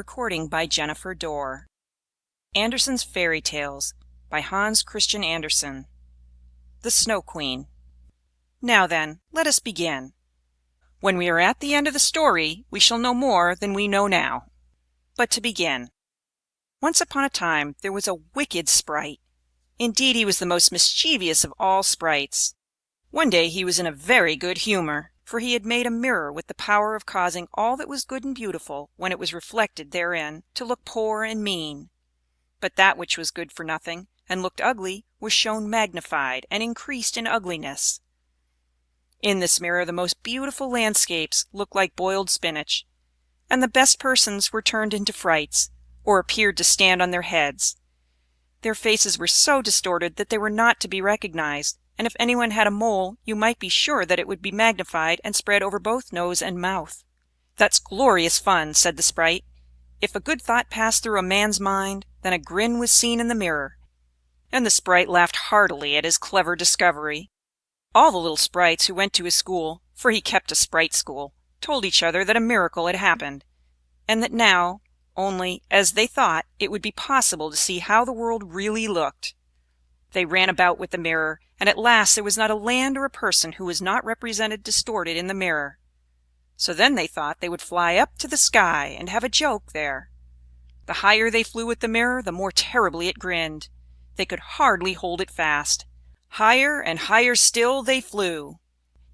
Recording by Jennifer Dorr. Andersen's Fairy Tales by Hans Christian Andersen. The SnowQueen. Now then, let us begin. When we are at the end of the story, we shall know more than we know now. But to begin. Once upon a time there was a wicked sprite. Indeed, he was the most mischievous of all sprites. One day he was in a very good humor, for he had made a mirror with the power of causing all that was good and beautiful, when it was reflected therein, to look poor and mean. But that which was good for nothing, and looked ugly, was shown magnified, and increased in ugliness. In this mirror the most beautiful landscapes looked like boiled spinach, and the best persons were turned into frights, or appeared to stand on their heads. Their faces were so distorted that they were not to be recognized, and if anyone had a mole, you might be sure that it would be magnified and spread over both nose and mouth. "That's glorious fun," said the sprite. If a good thought passed through a man's mind, then a grin was seen in the mirror, and the sprite laughed heartily at his clever discovery. All the little sprites who went to his school, for he kept a sprite school, told each other that a miracle had happened, and that now, only, as they thought, it would be possible to see how the world really looked. They ran about with the mirror, and at last there was not a land or a person who was not represented distorted in the mirror. So then they thought they would fly up to the sky and have a joke there. The higher they flew with the mirror, the more terribly it grinned. They could hardly hold it fast. Higher and higher still they flew,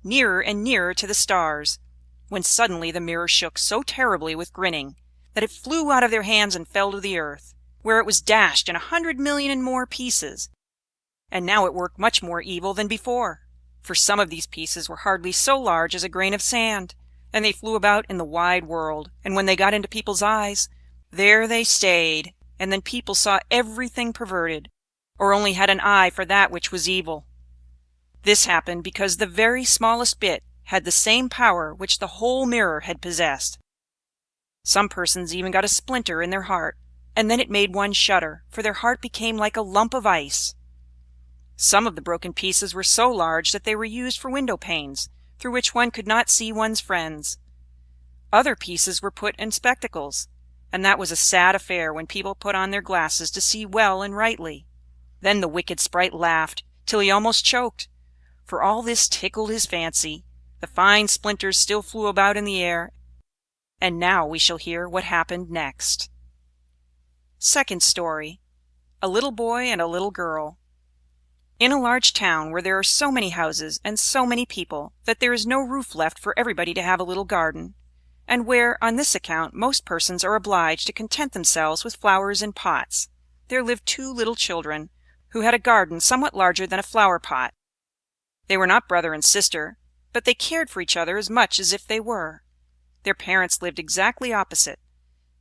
nearer and nearer to the stars, when suddenly the mirror shook so terribly with grinning that it flew out of their hands and fell to the earth, where it was dashed in 100,000,000 and more pieces. And now it worked much more evil than before, for some of these pieces were hardly so large as a grain of sand, and they flew about in the wide world, and when they got into people's eyes, there they stayed, and then people saw everything perverted, or only had an eye for that which was evil. This happened because the very smallest bit had the same power which the whole mirror had possessed. Some persons even got a splinter in their heart, and then it made one shudder, for their heart became like a lump of ice. Some of the broken pieces were so large that they were used for window panes, through which one could not see one's friends. Other pieces were put in spectacles, and that was a sad affair when people put on their glasses to see well and rightly. Then the wicked sprite laughed till he almost choked, for all this tickled his fancy. The fine splinters still flew about in the air, and now we shall hear what happened next. Second story. A little boy and a little girl. In a large town where there are so many houses and so many people that there is no roof left for everybody to have a little garden, and where on this account most persons are obliged to content themselves with flowers in pots, there lived two little children, who had a garden somewhat larger than a flower pot. They were not brother and sister, but they cared for each other as much as if they were. Their parents lived exactly opposite.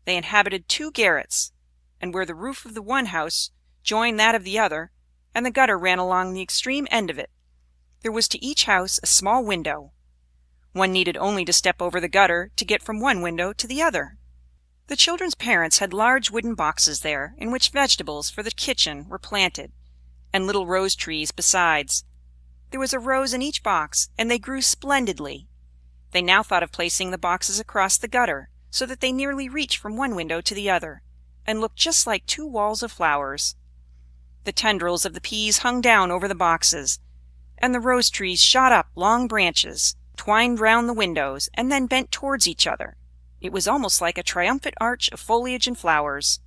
They inhabited two garrets, and where the roof of the one house joined that of the other, and the gutter ran along the extreme end of it, there was to each house a small window. One needed only to step over the gutter to get from one window to the other. The children's parents had large wooden boxes there, in which vegetables for the kitchen were planted, and little rose trees besides. There was a rose in each box, and they grew splendidly. They now thought of placing the boxes across the gutter, so that they nearly reached from one window to the other, and looked just like two walls of flowers. The tendrils of the peas hung down over the boxes, and the rose trees shot up long branches, twined round the windows, and then bent towards each other. It was almost like a triumphant arch of foliage and flowers.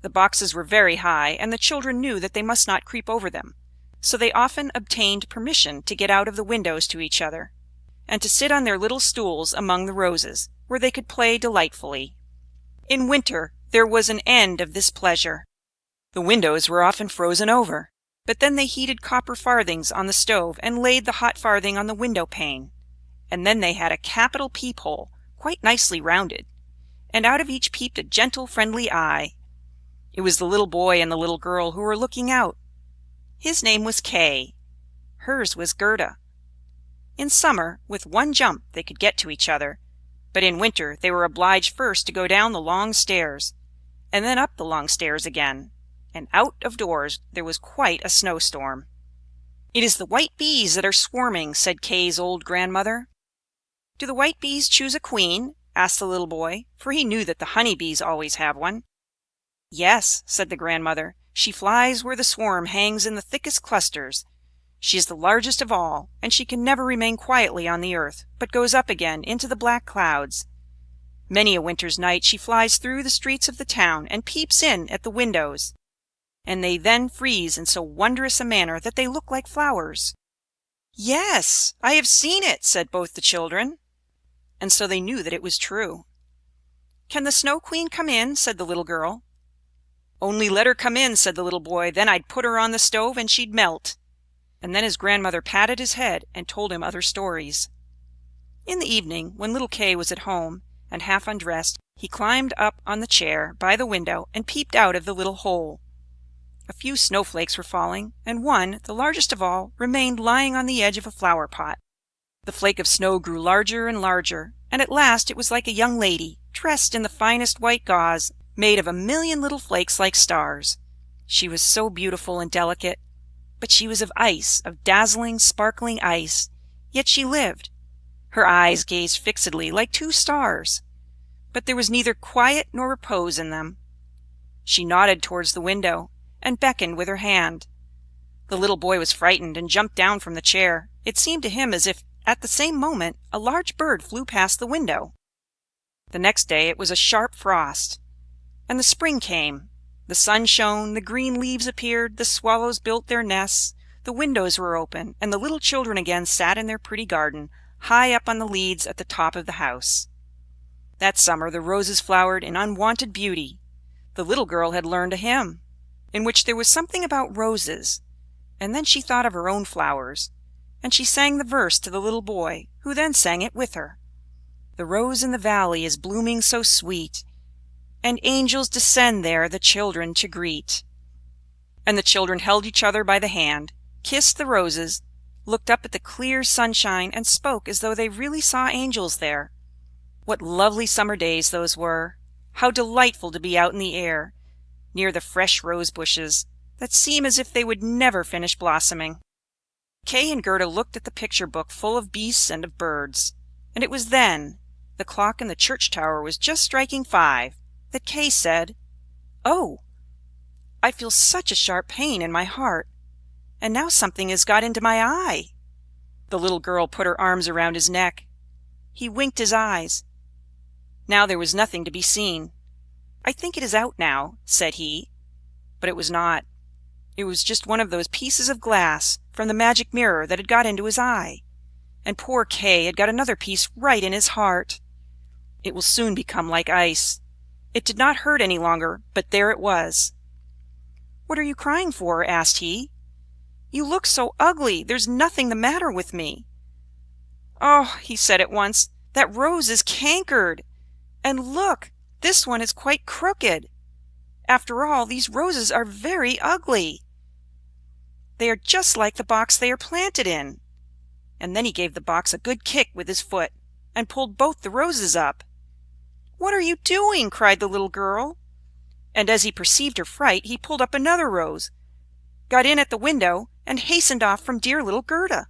The boxes were very high, and the children knew that they must not creep over them, so they often obtained permission to get out of the windows to each other, and to sit on their little stools among the roses, where they could play delightfully. In winter there was an end of this pleasure. The windows were often frozen over, but then they heated copper farthings on the stove and laid the hot farthing on the window pane, and then they had a capital peephole, quite nicely rounded, and out of each peeped a gentle, friendly eye. It was the little boy and the little girl who were looking out. His name was Kay. Hers was Gerda. In summer, with one jump, they could get to each other, but in winter they were obliged first to go down the long stairs, and then up the long stairs again, and out of doors there was quite a snowstorm. "It is the white bees that are swarming," said Kay's old grandmother. "Do the white bees choose a queen?" asked the little boy, for he knew that the honey bees always have one. "Yes," said the grandmother. "She flies where the swarm hangs in the thickest clusters. She is the largest of all, and she can never remain quietly on the earth, but goes up again into the black clouds. Many a winter's night she flies through the streets of the town and peeps in at the windows, and they then freeze in so wondrous a manner that they look like flowers." "Yes, I have seen it," said both the children, and so they knew that it was true. "Can the Snow Queen come in?" said the little girl. "Only let her come in," said the little boy, "then I'd put her on the stove and she'd melt." And then his grandmother patted his head and told him other stories. In the evening, when little Kay was at home and half undressed, he climbed up on the chair by the window and peeped out of the little hole. A few snowflakes were falling, and one, the largest of all, remained lying on the edge of a flower pot. The flake of snow grew larger and larger, and at last it was like a young lady, dressed in the finest white gauze, made of a million little flakes like stars. She was so beautiful and delicate, but she was of ice, of dazzling, sparkling ice, yet she lived. Her eyes gazed fixedly like two stars, but there was neither quiet nor repose in them. She nodded towards the window, and beckoned with her hand. The little boy was frightened and jumped down from the chair. It seemed to him as if, at the same moment, a large bird flew past the window. The next day it was a sharp frost, and the spring came. The sun shone, the green leaves appeared, the swallows built their nests, the windows were open, and the little children again sat in their pretty garden, high up on the leads at the top of the house. That summer the roses flowered in unwonted beauty. The little girl had learned a hymn, in which there was something about roses, and then she thought of her own flowers, and she sang the verse to the little boy, who then sang it with her. "The rose in the valley is blooming so sweet, and angels descend there the children to greet." And the children held each other by the hand, kissed the roses, looked up at the clear sunshine, and spoke as though they really saw angels there. What lovely summer days those were! How delightful to be out in the air, near the fresh rose bushes, that seem as if they would never finish blossoming. Kay and Gerda looked at the picture book full of beasts and of birds, and it was then, the clock in the church tower was just striking 5, that Kay said, "Oh, I feel such a sharp pain in my heart, and now something has got into my eye." The little girl put her arms around his neck. He winked his eyes. Now there was nothing to be seen. "I think it is out now," said he, but it was not. It was just one of those pieces of glass from the magic mirror that had got into his eye, and poor Kay had got another piece right in his heart. It will soon become like ice. It did not hurt any longer, but there it was. "What are you crying for?" asked he. "You look so ugly. There's nothing the matter with me." "Oh," he said at once, "that rose is cankered. And look, this one is quite crooked. After all, these roses are very ugly. They are just like the box they are planted in." And then he gave the box a good kick with his foot, and pulled both the roses up. "What are you doing?" cried the little girl. And as he perceived her fright, he pulled up another rose, got in at the window, and hastened off from dear little Gerda.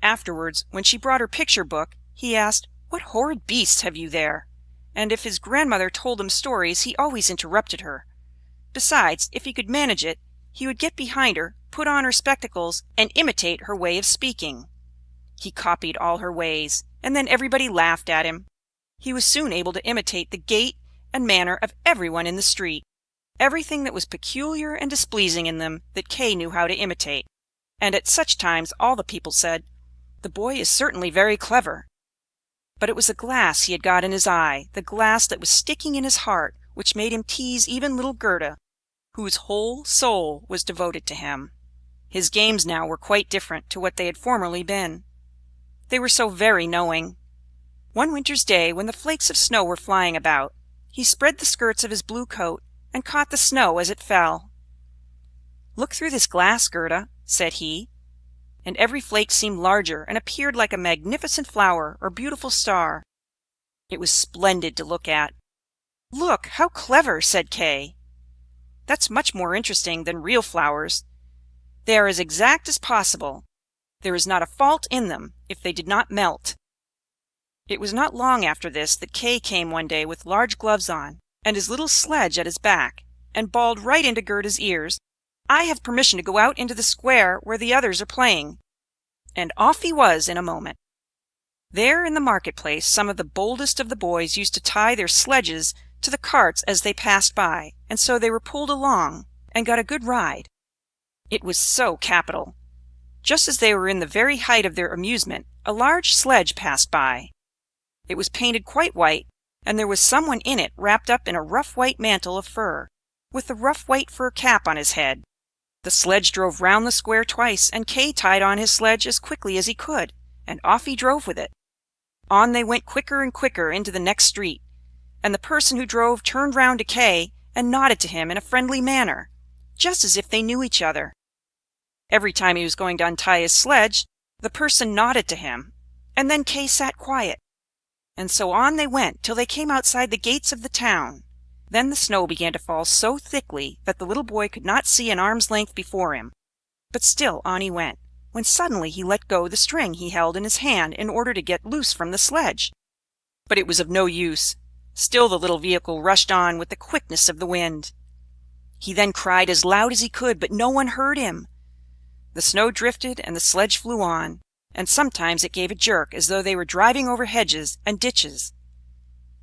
Afterwards, when she brought her picture book, he asked, "What horrid beasts have you there?" And if his grandmother told him stories, he always interrupted her. Besides, if he could manage it, he would get behind her, put on her spectacles, and imitate her way of speaking. He copied all her ways, and then everybody laughed at him. He was soon able to imitate the gait and manner of everyone in the street. Everything that was peculiar and displeasing in them that Kay knew how to imitate, and at such times all the people said, "The boy is certainly very clever." But it was the glass he had got in his eye, the glass that was sticking in his heart, which made him tease even little Gerda, whose whole soul was devoted to him. His games now were quite different to what they had formerly been. They were so very knowing. One winter's day, when the flakes of snow were flying about, he spread the skirts of his blue coat and caught the snow as it fell. "Look through this glass, Gerda," said he, and every flake seemed larger and appeared like a magnificent flower or beautiful star. It was splendid to look at. "Look, how clever!" said Kay. "That's much more interesting than real flowers. They are as exact as possible. There is not a fault in them if they did not melt." It was not long after this that Kay came one day with large gloves on, and his little sledge at his back, and bawled right into Gerda's ears, "I have permission to go out into the square where the others are playing." And off he was in a moment. There in the marketplace some of the boldest of the boys used to tie their sledges to the carts as they passed by, and so they were pulled along, and got a good ride. It was so capital! Just as they were in the very height of their amusement, a large sledge passed by. It was painted quite white, and there was someone in it wrapped up in a rough white mantle of fur, with the rough white fur cap on his head. The sledge drove round the square twice, and Kay tied on his sledge as quickly as he could, and off he drove with it. On they went quicker and quicker into the next street, and the person who drove turned round to Kay and nodded to him in a friendly manner, just as if they knew each other. Every time he was going to untie his sledge, the person nodded to him, and then Kay sat quiet. And so on they went till they came outside the gates of the town. Then the snow began to fall so thickly that the little boy could not see an arm's length before him. But still on he went, when suddenly he let go the string he held in his hand in order to get loose from the sledge. But it was of no use. Still the little vehicle rushed on with the quickness of the wind. He then cried as loud as he could, but no one heard him. The snow drifted and the sledge flew on, and sometimes it gave a jerk as though they were driving over hedges and ditches.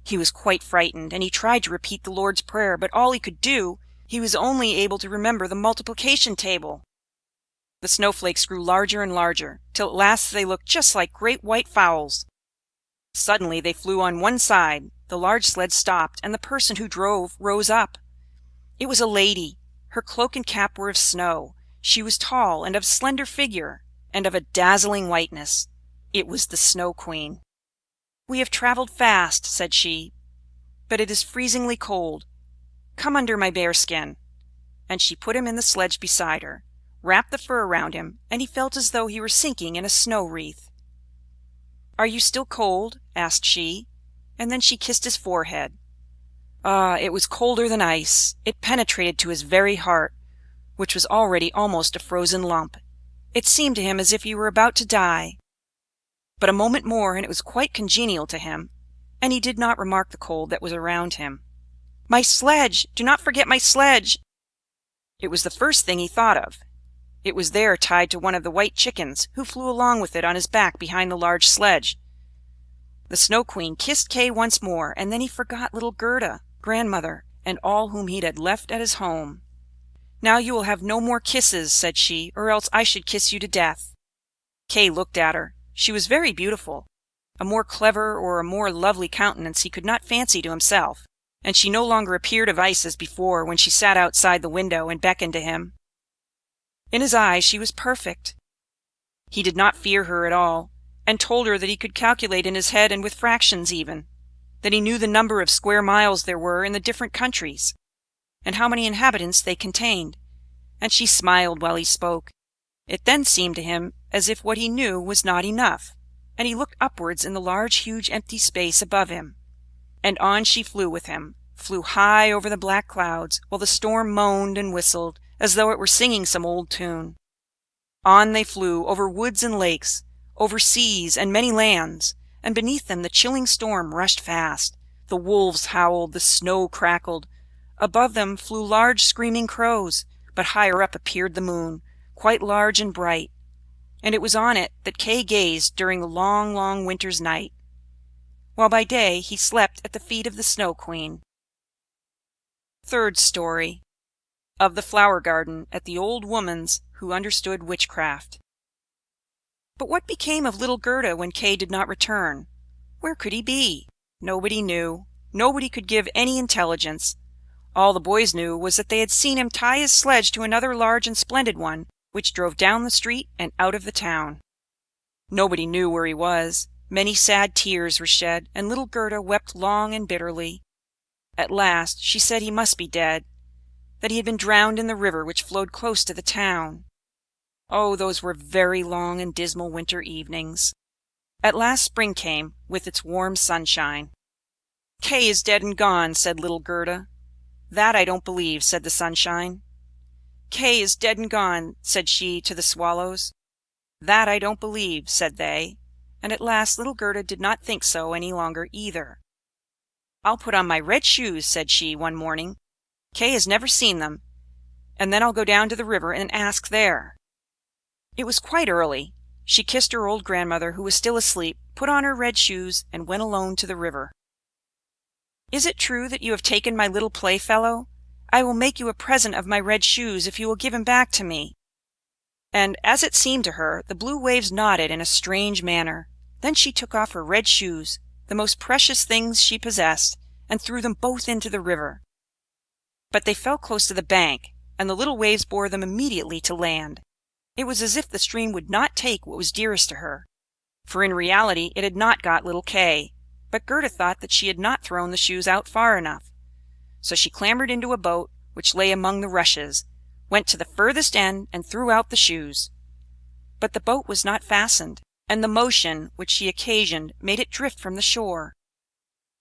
He was quite frightened, and he tried to repeat the Lord's Prayer, but all he could do, he was only able to remember the multiplication table. The snowflakes grew larger and larger, till at last they looked just like great white fowls. Suddenly they flew on one side, the large sled stopped, and the person who drove rose up. It was a lady. Her cloak and cap were of snow. She was tall and of slender figure, and of a dazzling whiteness. It was the SnowQueen. "We have traveled fast," said she, "but it is freezingly cold. Come under my bearskin." And she put him in the sledge beside her, wrapped the fur around him, and he felt as though he were sinking in a snow wreath. "Are you still cold?" asked she, and then she kissed his forehead. Ah, it was colder than ice. It penetrated to his very heart, which was already almost a frozen lump. It seemed to him as if he were about to die. But a moment more, and it was quite congenial to him, and he did not remark the cold that was around him. "My sledge! Do not forget my sledge!" It was the first thing he thought of. It was there tied to one of the white chickens, who flew along with it on his back behind the large sledge. The SnowQueen kissed Kay once more, and then he forgot little Gerda, grandmother, and all whom he had left at his home. "Now you will have no more kisses," said she, "or else I should kiss you to death." Kay looked at her. She was very beautiful. A more clever or a more lovely countenance he could not fancy to himself, and she no longer appeared of ice as before when she sat outside the window and beckoned to him. In his eyes she was perfect. He did not fear her at all, and told her that he could calculate in his head and with fractions even, that he knew the number of square miles there were in the different countries, and how many inhabitants they contained, and she smiled while he spoke. It then seemed to him as if what he knew was not enough, and he looked upwards in the large huge empty space above him. And on she flew with him, flew high over the black clouds, while the storm moaned and whistled, as though it were singing some old tune. On they flew, over woods and lakes, over seas and many lands, and beneath them the chilling storm rushed fast. The wolves howled, the snow crackled. Above them flew large screaming crows, but higher up appeared the moon, quite large and bright, and it was on it that Kay gazed during the long, long winter's night, while by day he slept at the feet of the SnowQueen. Third story. Of the flower garden at the old woman's who understood witchcraft. But what became of little Gerda when Kay did not return? Where could he be? Nobody knew. Nobody could give any intelligence. All the boys knew was that they had seen him tie his sledge to another large and splendid one, which drove down the street and out of the town. Nobody knew where he was. Many sad tears were shed, and little Gerda wept long and bitterly. At last she said he must be dead, that he had been drowned in the river which flowed close to the town. Oh, those were very long and dismal winter evenings. At last spring came, with its warm sunshine. "Kay is dead and gone," said little Gerda. "That I don't believe," said the sunshine. "Kay is dead and gone," said she to the swallows. "That I don't believe," said they. and at last little Gerda did not think so any longer either. "I'll put on my red shoes," said she one morning. "Kay has never seen them, and then I'll go down to the river and ask there." It was quite early. She kissed her old grandmother, who was still asleep, put on her red shoes, and went alone to the river. "Is it true that you have taken my little playfellow? I will make you a present of my red shoes if you will give him back to me." And, as it seemed to her, the blue waves nodded in a strange manner. Then she took off her red shoes, the most precious things she possessed, and threw them both into the river. But they fell close to the bank, and the little waves bore them immediately to land. It was as if the stream would not take what was dearest to her, for in reality it had not got little Kay, but Gerda thought that she had not thrown the shoes out far enough. So she clambered into a boat which lay among the rushes, went to the furthest end, and threw out the shoes. But the boat was not fastened, and the motion which she occasioned made it drift from the shore.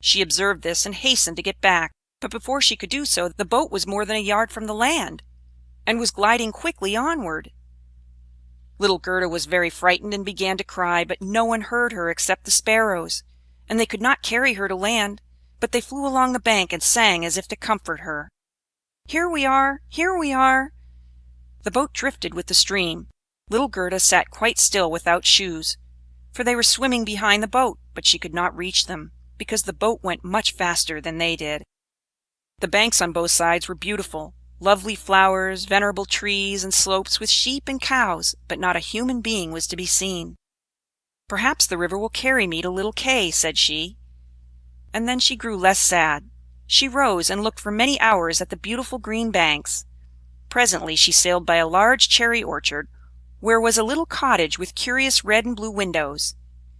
She observed this and hastened to get back, but before she could do so the boat was more than a yard from the land, and was gliding quickly onward. Little Gerda was very frightened and began to cry, but no one heard her except the sparrows, and they could not carry her to land, but they flew along the bank and sang as if to comfort her. "Here we are! Here we are!" The boat drifted with the stream. Little Gerda sat quite still without shoes, for they were swimming behind the boat, but she could not reach them, because the boat went much faster than they did. The banks on both sides were beautiful, lovely flowers, venerable trees, and slopes with sheep and cows, but not a human being was to be seen. "Perhaps the river will carry me to little Kay," said she. And then she grew less sad. She rose and looked for many hours at the beautiful green banks. Presently she sailed by a large cherry orchard, where was a little cottage with curious red and blue windows.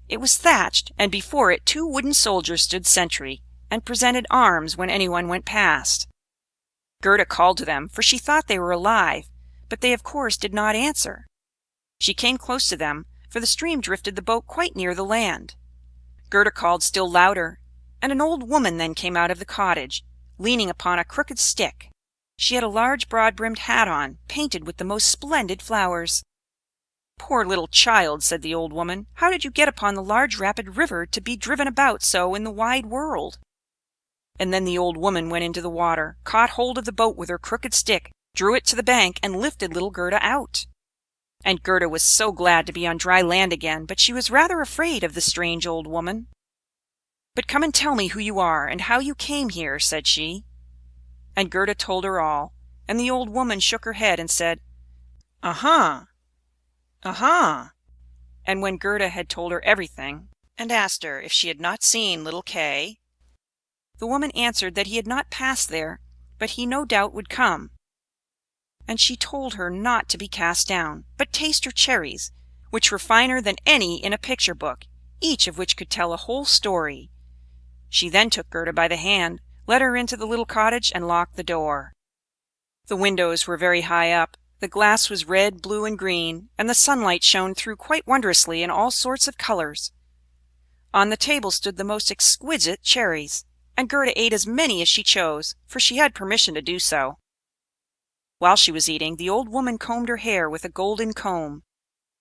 It was thatched, and before it 2 wooden soldiers stood sentry, and presented arms when anyone went past. Gerda called to them, for she thought they were alive, but they of course did not answer. She came close to them, for the stream drifted the boat quite near the land. Gerda called still louder, and an old woman then came out of the cottage, leaning upon a crooked stick. She had a large broad-brimmed hat on, painted with the most splendid flowers. "Poor little child," said the old woman, "how did you get upon the large rapid river to be driven about so in the wide world?" And then the old woman went into the water, caught hold of the boat with her crooked stick, drew it to the bank, and lifted little Gerda out. And Gerda was so glad to be on dry land again, but she was rather afraid of the strange old woman. "But come and tell me who you are, and how you came here," said she. And Gerda told her all, and the old woman shook her head and said, "Aha! Aha!" And when Gerda had told her everything, and asked her if she had not seen little Kay, the woman answered that he had not passed there, but he no doubt would come. And she told her not to be cast down, but taste her cherries, which were finer than any in a picture book, each of which could tell a whole story. She then took Gerda by the hand, led her into the little cottage, and locked the door. The windows were very high up, the glass was red, blue, and green, and the sunlight shone through quite wondrously in all sorts of colors. On the table stood the most exquisite cherries, and Gerda ate as many as she chose, for she had permission to do so. While she was eating, the old woman combed her hair with a golden comb,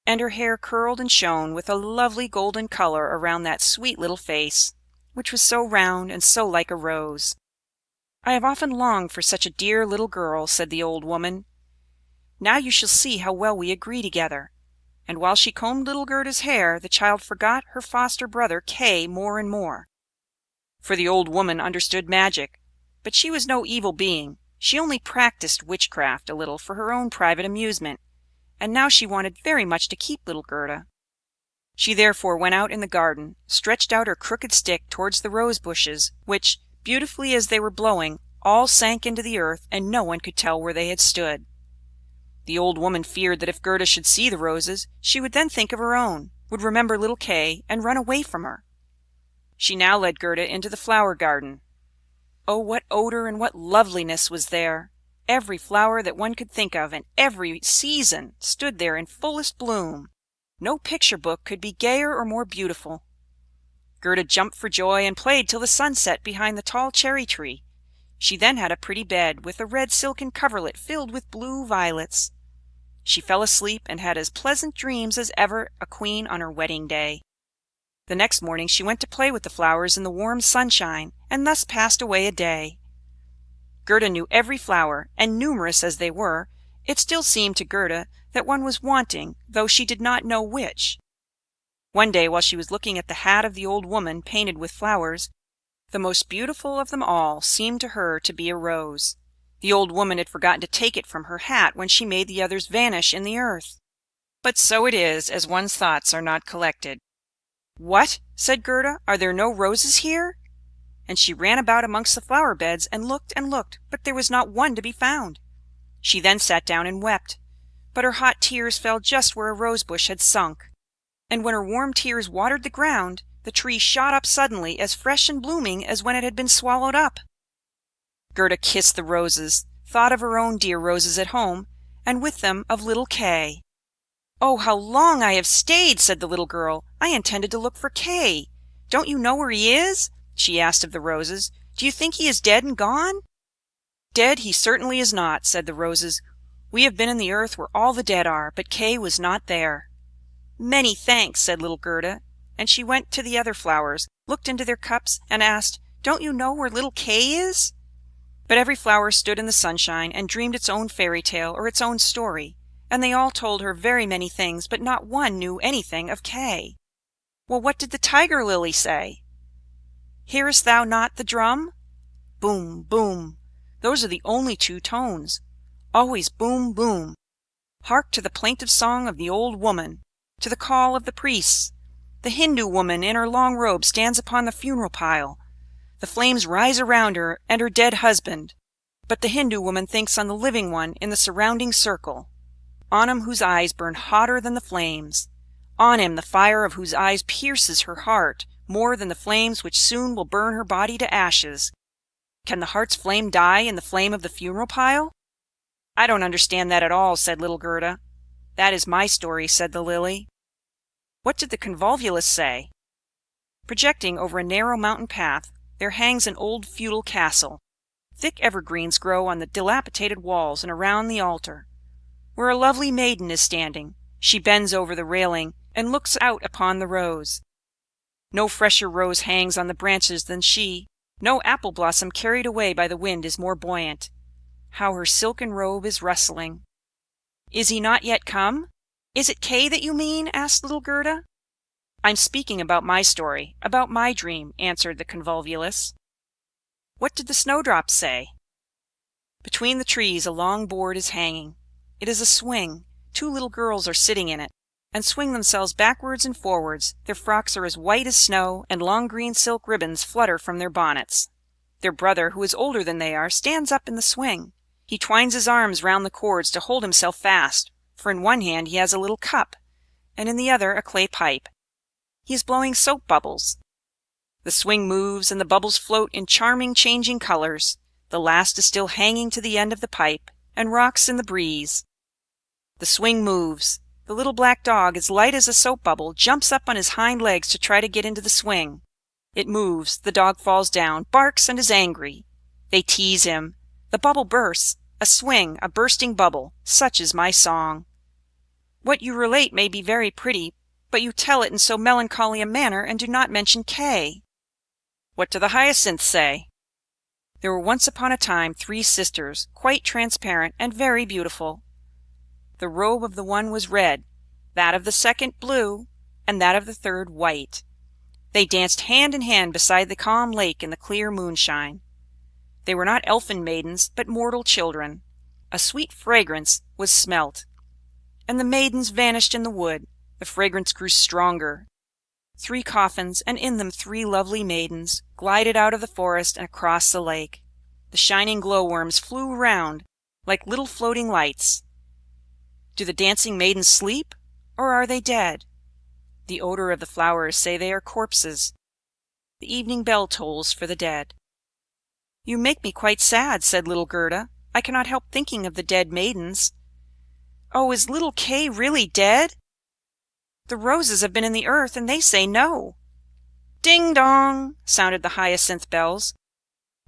and her hair curled and shone with a lovely golden color around that sweet little face, which was so round and so like a rose. "I have often longed for such a dear little girl," said the old woman. "Now you shall see how well we agree together." And while she combed little Gerda's hair, the child forgot her foster brother Kay more and more. For the old woman understood magic, but she was no evil being. She only practiced witchcraft a little for her own private amusement, and now she wanted very much to keep little Gerda. She therefore went out in the garden, stretched out her crooked stick towards the rose bushes, which, beautifully as they were blowing, all sank into the earth, and no one could tell where they had stood. The old woman feared that if Gerda should see the roses, she would then think of her own, would remember little Kay, and run away from her. She now led Gerda into the flower garden. Oh, what odor and what loveliness was there! Every flower that one could think of, and every season, stood there in fullest bloom. No picture book could be gayer or more beautiful. Gerda jumped for joy and played till the sun set behind the tall cherry tree. She then had a pretty bed, with a red silken coverlet filled with blue violets. She fell asleep and had as pleasant dreams as ever a queen on her wedding day. The next morning she went to play with the flowers in the warm sunshine, and thus passed away a day. Gerda knew every flower, and numerous as they were, it still seemed to Gerda that one was wanting, though she did not know which. One day, while she was looking at the hat of the old woman painted with flowers, the most beautiful of them all seemed to her to be a rose. The old woman had forgotten to take it from her hat when she made the others vanish in the earth. But so it is, as one's thoughts are not collected. "What!" said Gerda, "are there no roses here?" And she ran about amongst the flower beds and looked, but there was not one to be found. She then sat down and wept, but her hot tears fell just where a rose bush had sunk. And when her warm tears watered the ground, the tree shot up suddenly, as fresh and blooming as when it had been swallowed up. Gerda kissed the roses, thought of her own dear roses at home, and with them of little Kay. "Oh, how long I have stayed!" said the little girl. "I intended to look for Kay. Don't you know where he is?" she asked of the roses. "Do you think he is dead and gone?" "Dead he certainly is not," said the roses. "We have been in the earth where all the dead are, but Kay was not there." "Many thanks," said little Gerda, and she went to the other flowers, looked into their cups, and asked, "Don't you know where little Kay is?" But every flower stood in the sunshine and dreamed its own fairy tale or its own story, and they all told her very many things, but not one knew anything of Kay. Well, what did the tiger lily say? "Hearest thou not the drum? Boom, boom. Those are the only two tones. Always boom, boom. Hark to the plaintive song of the old woman, to the call of the priests. The Hindu woman in her long robe stands upon the funeral pile. The flames rise around her and her dead husband, but the Hindu woman thinks on the living one in the surrounding circle, on him whose eyes burn hotter than the flames, on him the fire of whose eyes pierces her heart more than the flames which soon will burn her body to ashes. Can the heart's flame die in the flame of the funeral pile?" "I don't understand that at all," said little Gerda. "That is my story," said the lily. "What did the convolvulus say?" "Projecting over a narrow mountain path, there hangs an old feudal castle. Thick evergreens grow on the dilapidated walls and around the altar, where a lovely maiden is standing. She bends over the railing and looks out upon the rose. No fresher rose hangs on the branches than she. No apple blossom carried away by the wind is more buoyant. How her silken robe is rustling! Is he not yet come? Is it Kay that you mean?" asked little Gerda. "I'm speaking about my story, about my dream," answered the convolvulus. "What did the snowdrops say?" "Between the trees a long board is hanging. It is a swing. 2 little girls are sitting in it, and swing themselves backwards and forwards. Their frocks are as white as snow, and long green silk ribbons flutter from their bonnets. Their brother, who is older than they are, stands up in the swing. He twines his arms round the cords to hold himself fast, for in one hand he has a little cup, and in the other a clay pipe. He is blowing soap bubbles. The swing moves, and the bubbles float in charming changing colors. The last is still hanging to the end of the pipe, and rocks in the breeze. The swing moves. The little black dog, as light as a soap bubble, jumps up on his hind legs to try to get into the swing. It moves. The dog falls down, barks, and is angry. They tease him. The bubble bursts. A swing, a bursting bubble. Such is my song. What you relate may be very pretty, but you tell it in so melancholy a manner, and do not mention Kay." "What do the hyacinths say?" "There were once upon a time 3 sisters, quite transparent and very beautiful. The robe of the one was red, that of the second blue, and that of the third white. They danced hand in hand beside the calm lake in the clear moonshine. They were not elfin maidens, but mortal children. A sweet fragrance was smelt, and the maidens vanished in the wood. The fragrance grew stronger. 3 coffins, and in them 3 lovely maidens, glided out of the forest and across the lake. The shining glowworms flew around like little floating lights. Do the dancing maidens sleep, or are they dead? The odor of the flowers say they are corpses. The evening bell tolls for the dead." "You make me quite sad," said little Gerda. "I cannot help thinking of the dead maidens. Oh, is little Kay really dead? The roses have been in the earth, and they say no." "Ding dong!" sounded the hyacinth bells.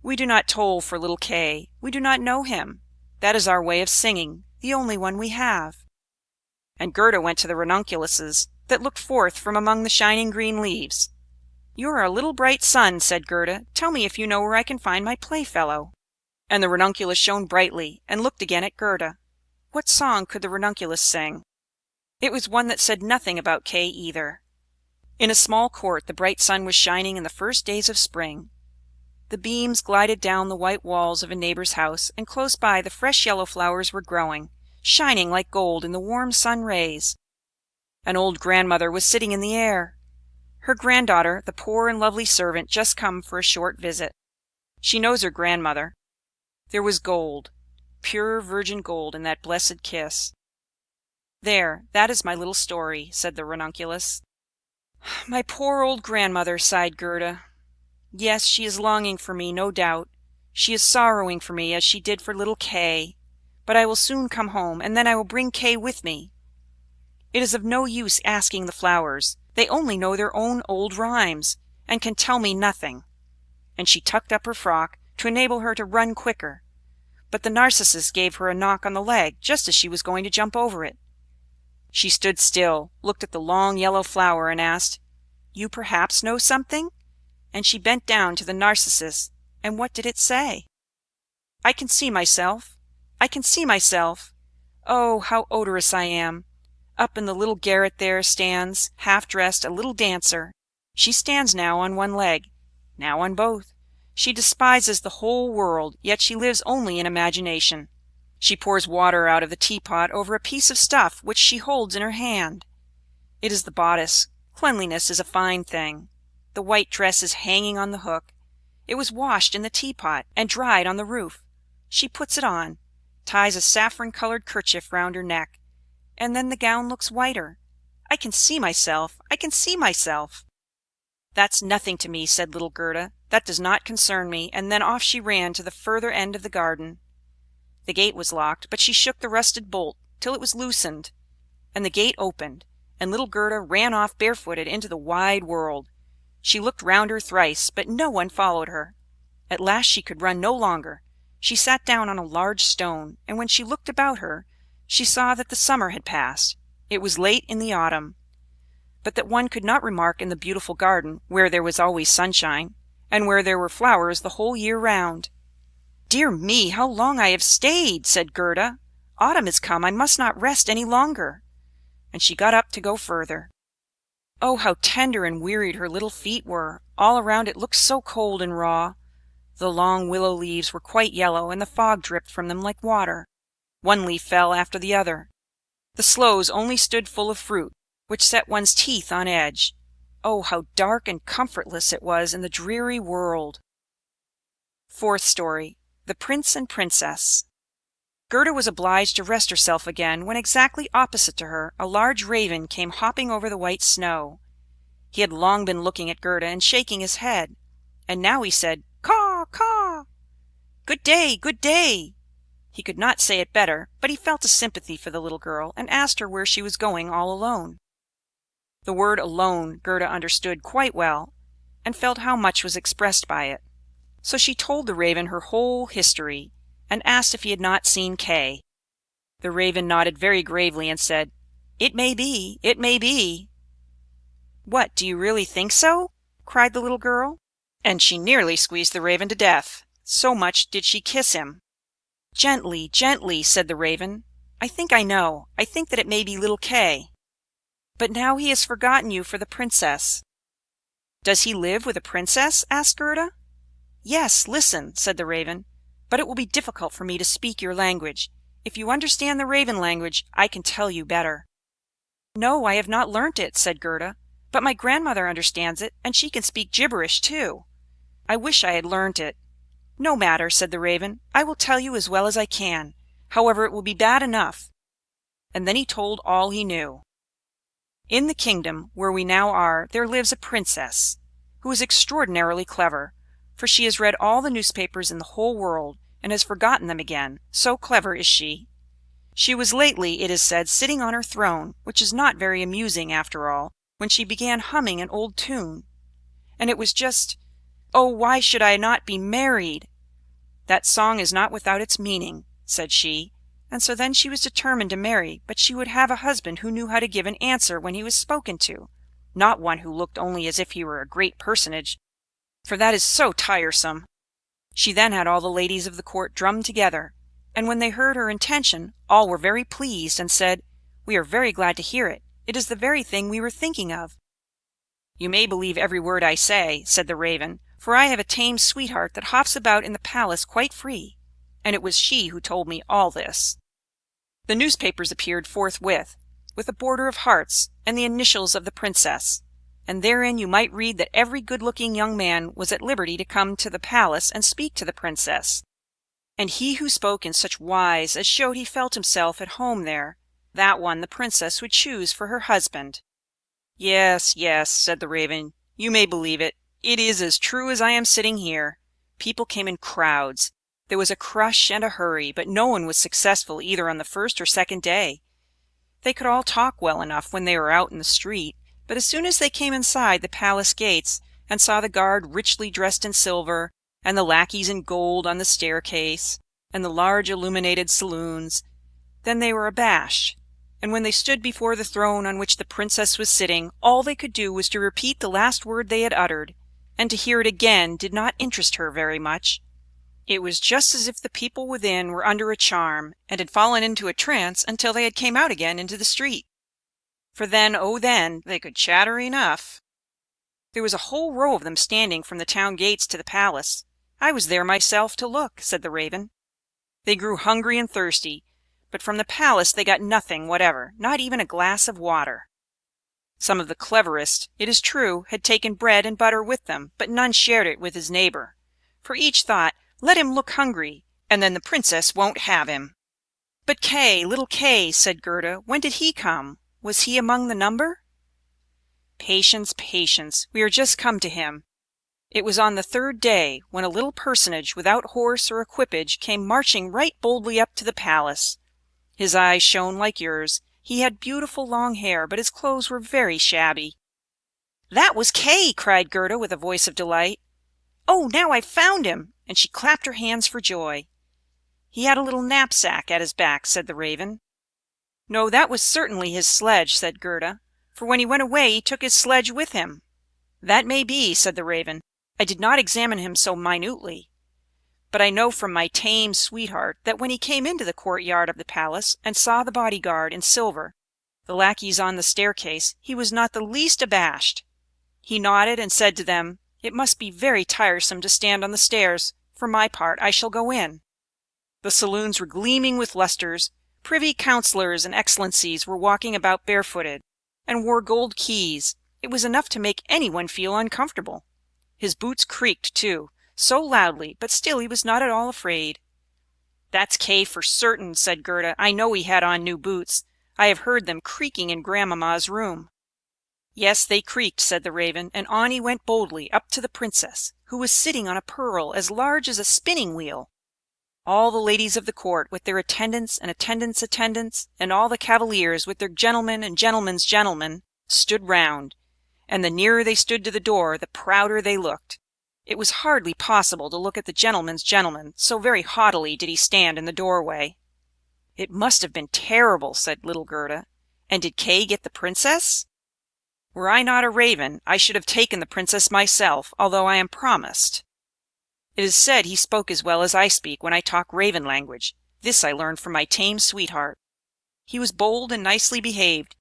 "We do not toll for little Kay. We do not know him. That is our way of singing, the only one we have." And Gerda went to the ranunculuses that looked forth from among the shining green leaves. "You are a little bright sun," said Gerda. "Tell me if you know where I can find my playfellow." And the ranunculus shone brightly, and looked again at Gerda. What song could the ranunculus sing? It was one that said nothing about Kay either. In a small court the bright sun was shining in the first days of spring. The beams glided down the white walls of a neighbor's house, and close by the fresh yellow flowers were growing, shining like gold in the warm sun rays. An old grandmother was sitting in the air. Her granddaughter, the poor and lovely servant, just come for a short visit. She knows her grandmother. There was gold, pure virgin gold, in that blessed kiss. "There, that is my little story," said the ranunculus. "My poor old grandmother," sighed Gerda. "Yes, she is longing for me, no doubt. She is sorrowing for me as she did for little Kay. But I will soon come home, and then I will bring Kay with me. It is of no use asking the flowers. They only know their own old rhymes, and can tell me nothing." And she tucked up her frock to enable her to run quicker. But the narcissus gave her a knock on the leg just as she was going to jump over it. She stood still, looked at the long yellow flower, and asked, "You perhaps know something?" And she bent down to the narcissus, and what did it say? "I can see myself. I can see myself. Oh, how odorous I am! Up in the little garret there stands, half dressed, a little dancer. She stands now on one leg, now on both. She despises the whole world, yet she lives only in imagination. She pours water out of the teapot over a piece of stuff which she holds in her hand. It is the bodice. Cleanliness is a fine thing. The white dress is hanging on the hook. It was washed in the teapot, and dried on the roof. She puts it on, ties a saffron-colored kerchief round her neck, and then the gown looks whiter. I can see myself. I can see myself." "That's nothing to me," said little Gerda. "That does not concern me." And then off she ran to the further end of the garden. The gate was locked, but she shook the rusted bolt till it was loosened, and the gate opened, and little Gerda ran off barefooted into the wide world. She looked round her thrice, but no one followed her. At last she could run no longer. She sat down on a large stone, and when she looked about her, she saw that the summer had passed. It was late in the autumn, but that one could not remark in the beautiful garden, where there was always sunshine, and where there were flowers the whole year round. "Dear me, how long I have stayed!" said Gerda. "Autumn is come. I must not rest any longer." And she got up to go further. Oh, how tender and wearied her little feet were! All around it looked so cold and raw. The long willow leaves were quite yellow, and the fog dripped from them like water. One leaf fell after the other. The sloes only stood full of fruit, which set one's teeth on edge. Oh, how dark and comfortless it was in the dreary world! Fourth Story. The Prince and Princess. Gerda was obliged to rest herself again when exactly opposite to her a large raven came hopping over the white snow. He had long been looking at Gerda and shaking his head, and now he said, "Caw, caw! Good day, good day!" He could not say it better, but he felt a sympathy for the little girl, and asked her where she was going all alone. The word "alone" Gerda understood quite well, and felt how much was expressed by it. So she told the raven her whole history, and asked if he had not seen Kay. The raven nodded very gravely and said, "It may be, it may be." "What, do you really think so?" cried the little girl, and she nearly squeezed the raven to death, so much did she kiss him. "Gently, gently," said the raven. "I think I know. I think that it may be little Kay. But now he has forgotten you for the princess." "Does he live with a princess?" asked Gerda. "Yes, listen," said the raven. "But it will be difficult for me to speak your language. If you understand the raven language, I can tell you better." "No, I have not learnt it," said Gerda. "But my grandmother understands it, and she can speak gibberish too. I wish I had learnt it." "No matter," said the raven. "I will tell you as well as I can. However, it will be bad enough." And then he told all he knew. In the kingdom where we now are there lives a princess, who is extraordinarily clever, for she has read all the newspapers in the whole world, and has forgotten them again, so clever is she. She was lately, it is said, sitting on her throne, which is not very amusing after all, when she began humming an old tune. And it was just, "Oh, why should I not be married?" "That song is not without its meaning," said she, and so then she was determined to marry, but she would have a husband who knew how to give an answer when he was spoken to, not one who looked only as if he were a great personage, for that is so tiresome. She then had all the ladies of the court drummed together, and when they heard her intention, all were very pleased, and said, "We are very glad to hear it. It is the very thing we were thinking of." "You may believe every word I say," said the Raven, "for I have a tame sweetheart that hops about in the palace quite free, and it was she who told me all this." The newspapers appeared forthwith, with a border of hearts and the initials of the Princess, and therein you might read that every good-looking young man was at liberty to come to the palace and speak to the Princess, and he who spoke in such wise as showed he felt himself at home there, that one the Princess would choose for her husband. "Yes, yes," said the Raven, "you may believe it. It is as true as I am sitting here. People came in crowds. There was a crush and a hurry, but no one was successful either on the first or second day. They could all talk well enough when they were out in the street, but as soon as they came inside the palace gates, and saw the guard richly dressed in silver, and the lackeys in gold on the staircase, and the large illuminated saloons, then they were abashed, and when they stood before the throne on which the Princess was sitting, all they could do was to repeat the last word they had uttered, and to hear it again did not interest her very much. It was just as if the people within were under a charm, and had fallen into a trance until they had came out again into the street. For then, oh then, they could chatter enough. There was a whole row of them standing from the town gates to the palace. I was there myself to look," said the Raven. "They grew hungry and thirsty, but from the palace they got nothing whatever, not even a glass of water. Some of the cleverest, it is true, had taken bread and butter with them, but none shared it with his neighbor, for each thought, 'Let him look hungry, and then the Princess won't have him.'" "But Kay, little Kay," said Gerda, "when did he come? Was he among the number?" "Patience, patience, we are just come to him. It was on the third day, when a little personage without horse or equipage came marching right boldly up to the palace. His eyes shone like yours. He had beautiful long hair, but his clothes were very shabby." "That was Kay!" cried Gerda with a voice of delight. "Oh, now I've found him!" and she clapped her hands for joy. "He had a little knapsack at his back," said the Raven. "No, that was certainly his sledge," said Gerda, "for when he went away he took his sledge with him." "That may be," said the Raven. "I did not examine him so minutely, but I know from my tame sweetheart that when he came into the courtyard of the palace and saw the bodyguard in silver, the lackeys on the staircase, he was not the least abashed. He nodded and said to them, 'It must be very tiresome to stand on the stairs. For my part, I shall go in.' The saloons were gleaming with lustres. Privy councillors and excellencies were walking about barefooted, and wore gold keys. It was enough to make anyone feel uncomfortable. His boots creaked, too, so loudly, but still he was not at all afraid." "That's Kay for certain," said Gerda. "I know he had on new boots. I have heard them creaking in Grandmamma's room." "Yes, they creaked," said the Raven, and on he went boldly up to the Princess, who was sitting on a pearl as large as a spinning wheel. All the ladies of the court with their attendants and attendants, and all the cavaliers with their gentlemen and gentlemen's gentlemen, stood round, and the nearer they stood to the door, the prouder they looked. It was hardly possible to look at the gentleman's gentleman, so very haughtily did he stand in the doorway. "It must have been terrible," said little Gerda. "And did Kay get the Princess?" "Were I not a Raven, I should have taken the Princess myself, although I am promised. It is said he spoke as well as I speak when I talk Raven language. This I learned from my tame sweetheart. He was bold and nicely behaved.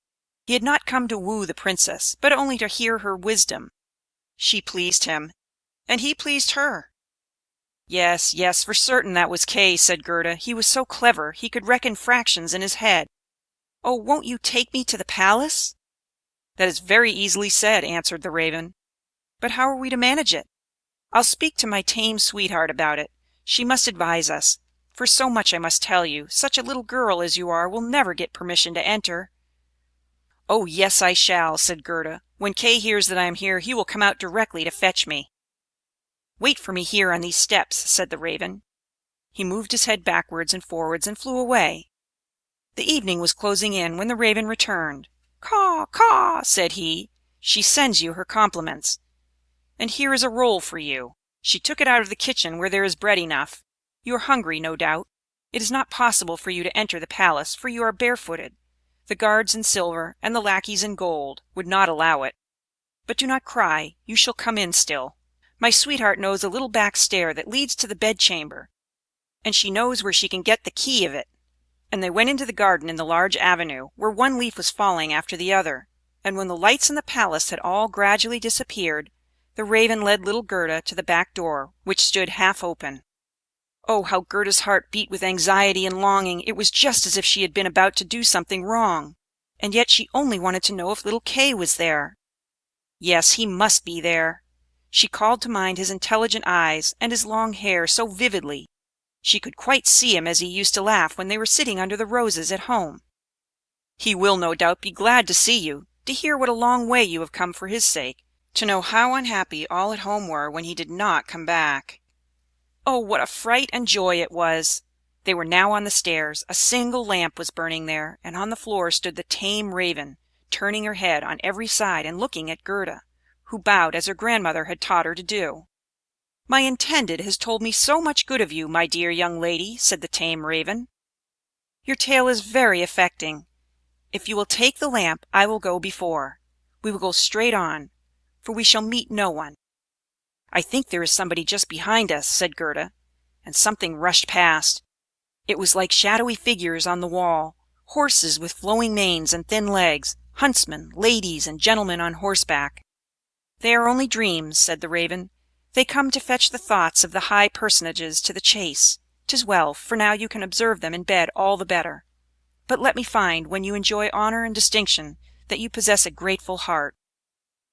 He had not come to woo the Princess, but only to hear her wisdom. She pleased him, and he pleased her." "Yes, yes, for certain that was Kay," said Gerda. "He was so clever, he could reckon fractions in his head. Oh, won't you take me to the palace?" "That is very easily said," answered the Raven. "But how are we to manage it?" "I'll speak to my tame sweetheart about it. She must advise us. For so much I must tell you, such a little girl as you are will never get permission to enter." "Oh, yes, I shall," said Gerda. "When Kay hears that I am here, he will come out directly to fetch me." "Wait for me here on these steps," said the Raven. He moved his head backwards and forwards and flew away. The evening was closing in when the Raven returned. "Caw, caw," said he. "She sends you her compliments. And here is a roll for you. She took it out of the kitchen, where there is bread enough. You are hungry, no doubt. It is not possible for you to enter the palace, for you are barefooted. The guards in silver, and the lackeys in gold, would not allow it. But do not cry, you shall come in still. My sweetheart knows a little back stair that leads to the bedchamber, and she knows where she can get the key of it." And they went into the garden in the large avenue, where one leaf was falling after the other. And when the lights in the palace had all gradually disappeared, the Raven led little Gerda to the back door, which stood half open. Oh, how Gerda's heart beat with anxiety and longing! It was just as if she had been about to do something wrong. And yet she only wanted to know if little Kay was there. Yes, he must be there. She called to mind his intelligent eyes and his long hair so vividly. She could quite see him as he used to laugh when they were sitting under the roses at home. "He will no doubt be glad to see you, to hear what a long way you have come for his sake, to know how unhappy all at home were when he did not come back." Oh, what a fright and joy it was! They were now on the stairs. A single lamp was burning there, and on the floor stood the tame Raven, turning her head on every side and looking at Gerda, who bowed as her grandmother had taught her to do. "My intended has told me so much good of you, my dear young lady," said the tame Raven. "Your tale is very affecting. If you will take the lamp, I will go before. We will go straight on, for we shall meet no one." "I think there is somebody just behind us," said Gerda, and something rushed past. It was like shadowy figures on the wall, horses with flowing manes and thin legs, huntsmen, ladies, and gentlemen on horseback. "They are only dreams," said the Raven. "They come to fetch the thoughts of the high personages to the chase. 'Tis well, for now you can observe them in bed all the better. But let me find, when you enjoy honor and distinction, that you possess a grateful heart."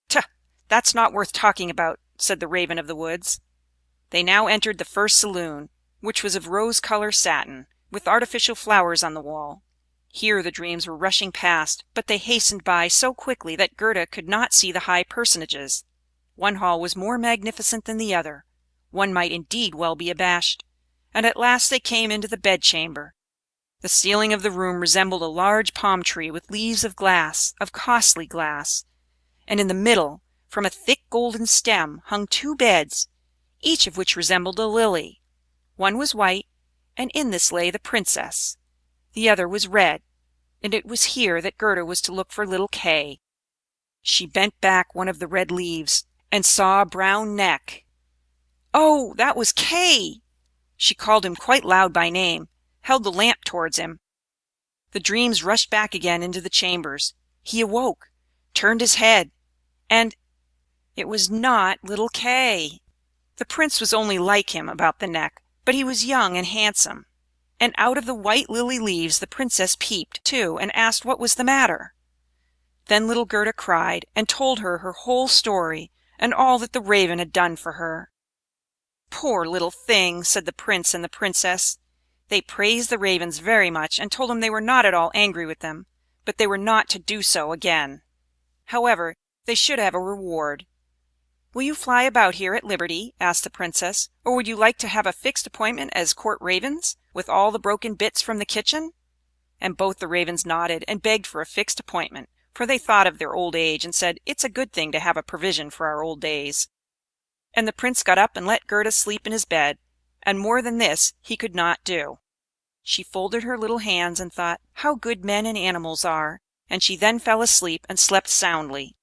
"Tut, that's not worth talking about," said the Raven of the woods. They now entered the first saloon, which was of rose-color satin, with artificial flowers on the wall. Here the dreams were rushing past, but they hastened by so quickly that Gerda could not see the high personages. One hall was more magnificent than the other. One might indeed well be abashed. And at last they came into the bedchamber. The ceiling of the room resembled a large palm tree with leaves of glass, of costly glass. And in the middle, from a thick golden stem, hung two beds, each of which resembled a lily. One was white, and in this lay the princess. The other was red, and it was here that Gerda was to look for little Kay. She bent back one of the red leaves, and saw a brown neck. Oh, that was Kay! She called him quite loud by name, held the lamp towards him. The dreams rushed back again into the chambers. He awoke, turned his head, and it was not little Kay. The prince was only like him about the neck, but he was young and handsome. And out of the white lily leaves the princess peeped, too, and asked what was the matter. Then little Gerda cried, and told her whole story, and all that the Raven had done for her. "Poor little thing," said the prince and the princess. They praised the Ravens very much, and told them they were not at all angry with them, but they were not to do so again. However, they should have a reward. "Will you fly about here at liberty?" asked the princess, "or would you like to have a fixed appointment as court ravens, with all the broken bits from the kitchen?" And both the Ravens nodded, and begged for a fixed appointment, for they thought of their old age, and said, "It's a good thing to have a provision for our old days." And the prince got up and let Gerda sleep in his bed, and more than this he could not do. She folded her little hands and thought, how good men and animals are, and she then fell asleep and slept soundly.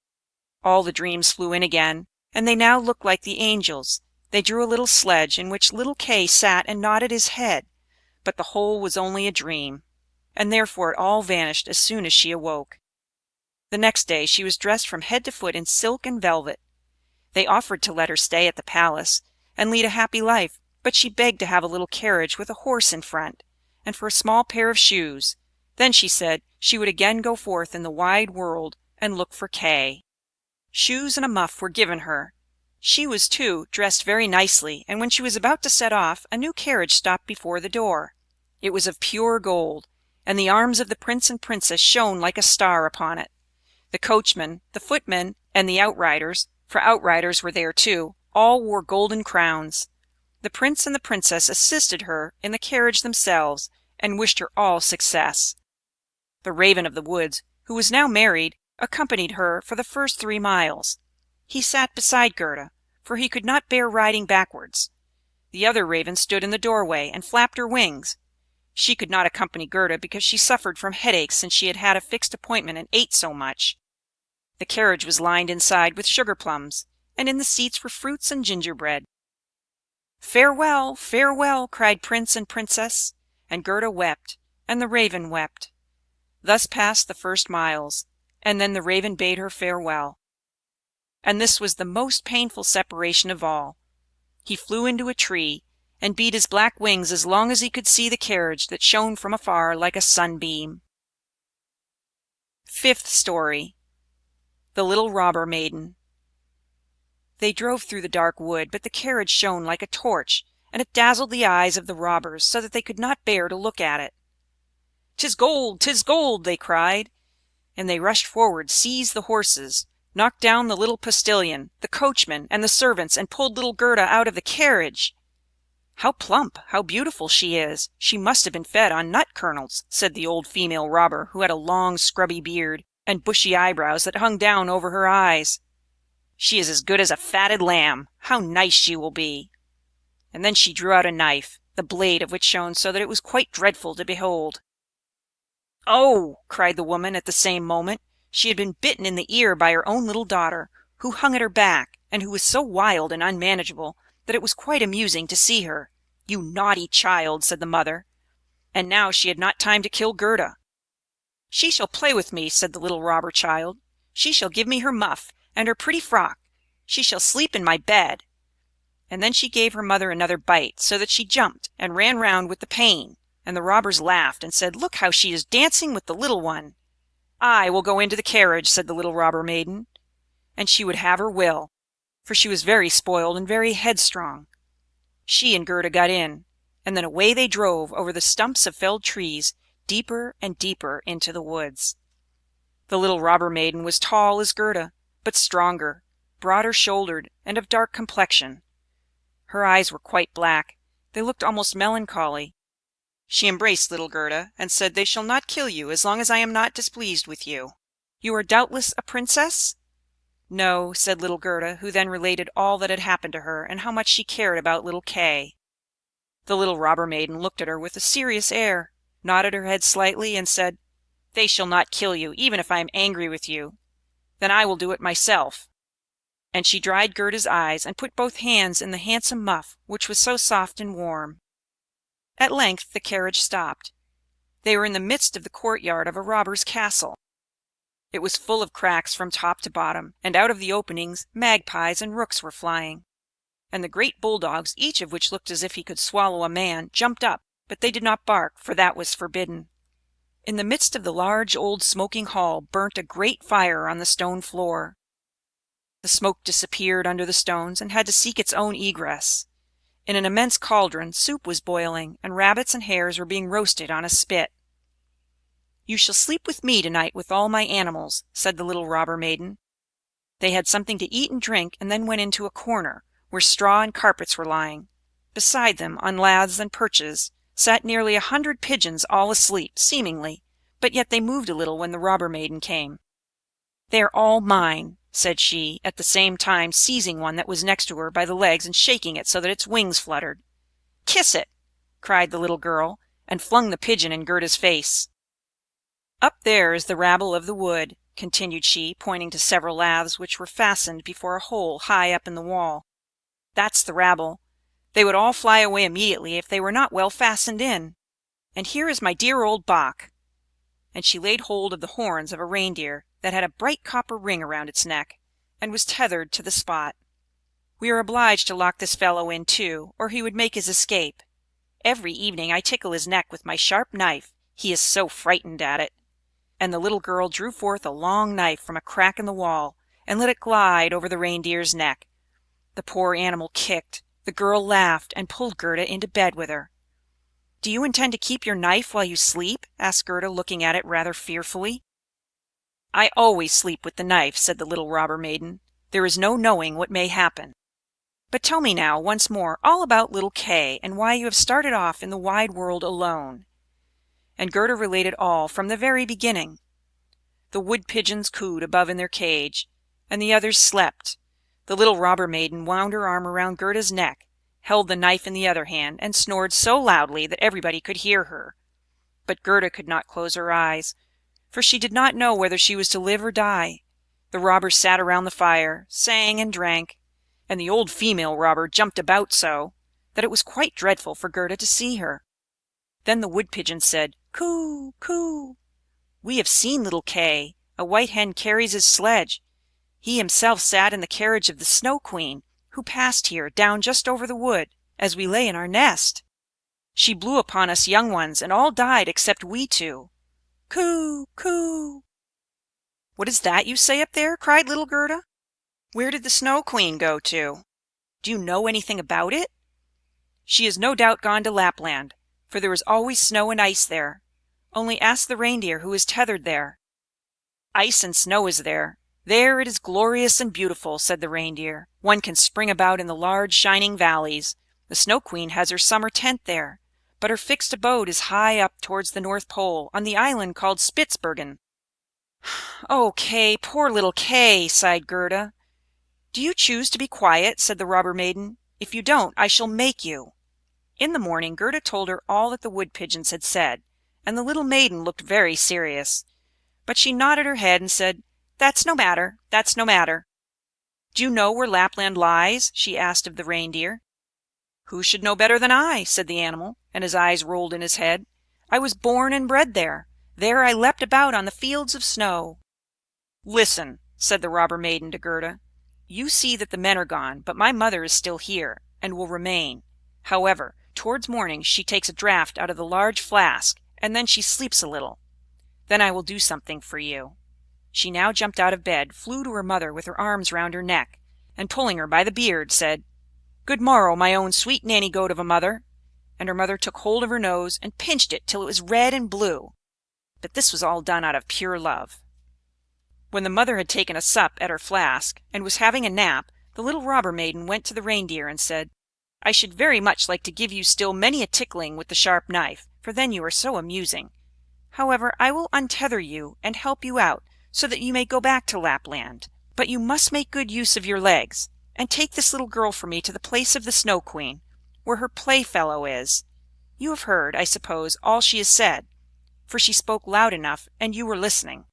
All the dreams flew in again, and they now looked like the angels. They drew a little sledge, in which little Kay sat and nodded his head, but the whole was only a dream, and therefore it all vanished as soon as she awoke. The next day she was dressed from head to foot in silk and velvet. They offered to let her stay at the palace, and lead a happy life, but she begged to have a little carriage with a horse in front, and for a small pair of shoes. Then she said she would again go forth in the wide world and look for Kay. Shoes and a muff were given her. She was, too, dressed very nicely, and when she was about to set off, a new carriage stopped before the door. It was of pure gold, and the arms of the prince and princess shone like a star upon it. The coachman, the footmen, and the outriders, for outriders were there too, all wore golden crowns. The prince and the princess assisted her in the carriage themselves, and wished her all success. The Raven of the woods, who was now married, accompanied her for the first 3 miles. He sat beside Gerda, for he could not bear riding backwards. The other Raven stood in the doorway and flapped her wings. She could not accompany Gerda because she suffered from headaches since she had had a fixed appointment and ate so much. The carriage was lined inside with sugar plums, and in the seats were fruits and gingerbread. "Farewell, farewell!" cried Prince and Princess, and Gerda wept, and the Raven wept. Thus passed the first miles, and then the Raven bade her farewell. And this was the most painful separation of all. He flew into a tree, and beat his black wings as long as he could see the carriage that shone from afar like a sunbeam. Fifth Story. The Little Robber Maiden. They drove through the dark wood, but the carriage shone like a torch, and it dazzled the eyes of the robbers so that they could not bear to look at it. "'Tis gold! 'Tis gold!" they cried, and they rushed forward, seized the horses, knocked down the little postilion, the coachman, and the servants, and pulled little Gerda out of the carriage. "How plump, how beautiful she is! She must have been fed on nut kernels," said the old female robber, who had a long scrubby beard, and bushy eyebrows that hung down over her eyes. "She is as good as a fatted lamb. How nice she will be!" And then she drew out a knife, the blade of which shone so that it was quite dreadful to behold. "Oh!" cried the woman at the same moment. She had been bitten in the ear by her own little daughter, who hung at her back, and who was so wild and unmanageable that it was quite amusing to see her. "You naughty child!" said the mother. And now she had not time to kill Gerda. "She shall play with me," said the little robber child. "She shall give me her muff and her pretty frock. She shall sleep in my bed." And then she gave her mother another bite, so that she jumped and ran round with the pain, and the robbers laughed and said, "Look how she is dancing with the little one." "I will go into the carriage," said the little robber maiden. And she would have her will, for she was very spoiled and very headstrong. She and Gerda got in, and then away they drove over the stumps of felled trees, deeper and deeper into the woods. The little robber maiden was tall as Gerda, but stronger, broader shouldered, and of dark complexion. Her eyes were quite black; they looked almost melancholy. She embraced little Gerda, and said, "They shall not kill you as long as I am not displeased with you. You are doubtless a princess?" "No," said little Gerda, who then related all that had happened to her, and how much she cared about little Kay. The little robber maiden looked at her with a serious air, nodded her head slightly, and said, "They shall not kill you, even if I am angry with you. Then I will do it myself." And she dried Gerda's eyes, and put both hands in the handsome muff, which was so soft and warm. At length the carriage stopped. They were in the midst of the courtyard of a robber's castle. It was full of cracks from top to bottom, and out of the openings magpies and rooks were flying. And the great bulldogs, each of which looked as if he could swallow a man, jumped up, but they did not bark, for that was forbidden. In the midst of the large old smoking hall burnt a great fire on the stone floor. The smoke disappeared under the stones, and had to seek its own egress. In an immense cauldron soup was boiling, and rabbits and hares were being roasted on a spit. "You shall sleep with me tonight with all my animals," said the little robber maiden. They had something to eat and drink, and then went into a corner, where straw and carpets were lying. Beside them, on laths and perches, sat nearly 100 pigeons, all asleep, seemingly, but yet they moved a little when the robber maiden came. "They are all mine," said she, at the same time seizing one that was next to her by the legs and shaking it so that its wings fluttered. "Kiss it!" cried the little girl, and flung the pigeon in Gerda's face. "Up there is the rabble of the wood," continued she, pointing to several laths which were fastened before a hole high up in the wall. "That's the rabble. They would all fly away immediately if they were not well fastened in. And here is my dear old Bach." And she laid hold of the horns of a reindeer that had a bright copper ring around its neck, and was tethered to the spot. "We are obliged to lock this fellow in too, or he would make his escape. Every evening I tickle his neck with my sharp knife, he is so frightened at it." And the little girl drew forth a long knife from a crack in the wall, and let it glide over the reindeer's neck. The poor animal kicked, the girl laughed, and pulled Gerda into bed with her. "Do you intend to keep your knife while you sleep?" asked Gerda, looking at it rather fearfully. "I always sleep with the knife," said the little robber maiden. "There is no knowing what may happen. But tell me now, once more, all about little Kay, and why you have started off in the wide world alone." And Gerda related all from the very beginning. The wood pigeons cooed above in their cage, and the others slept. The little robber maiden wound her arm around Gerda's neck, held the knife in the other hand, and snored so loudly that everybody could hear her. But Gerda could not close her eyes, for she did not know whether she was to live or die. The robbers sat around the fire, sang and drank, and the old female robber jumped about so, that it was quite dreadful for Gerda to see her. Then the wood pigeon said, "Coo! Coo! We have seen little Kay. A white hen carries his sledge. He himself sat in the carriage of the SnowQueen, who passed here, down just over the wood, as we lay in our nest. She blew upon us young ones, and all died except we two. Coo! Coo!" "What is that you say up there?" cried little Gerda. "Where did the SnowQueen go to? Do you know anything about it?" "She is no doubt gone to Lapland, for there is always snow and ice there. Only ask the reindeer who is tethered there. Ice and snow is there. There it is glorious and beautiful," said the reindeer. "One can spring about in the large shining valleys. The SnowQueen has her summer tent there, but her fixed abode is high up towards the North Pole, on the island called Spitzbergen." "Oh, Kay, poor little Kay!" sighed Gerda. "Do you choose to be quiet?" said the robber maiden. "If you don't, I shall make you." In the morning Gerda told her all that the wood pigeons had said, and the little maiden looked very serious. But she nodded her head and said, "That's no matter, that's no matter." "Do you know where Lapland lies?" she asked of the reindeer. "Who should know better than I?" said the animal, and his eyes rolled in his head. "I was born and bred there. There I leapt about on the fields of snow." "Listen," said the robber maiden to Gerda. "You see that the men are gone, but my mother is still here, and will remain. However, towards morning she takes a draught out of the large flask, and then she sleeps a little. Then I will do something for you." She now jumped out of bed, flew to her mother with her arms round her neck, and pulling her by the beard, said, "Good morrow, my own sweet nanny goat of a mother." And her mother took hold of her nose and pinched it till it was red and blue. But this was all done out of pure love. When the mother had taken a sup at her flask, and was having a nap, the little robber maiden went to the reindeer and said, "I should very much like to give you still many a tickling with the sharp knife, for then you are so amusing. However, I will untether you and help you out, so that you may go back to Lapland. But you must make good use of your legs, and take this little girl for me to the place of the SnowQueen, where her playfellow is. You have heard, I suppose, all she has said, for she spoke loud enough, and you were listening."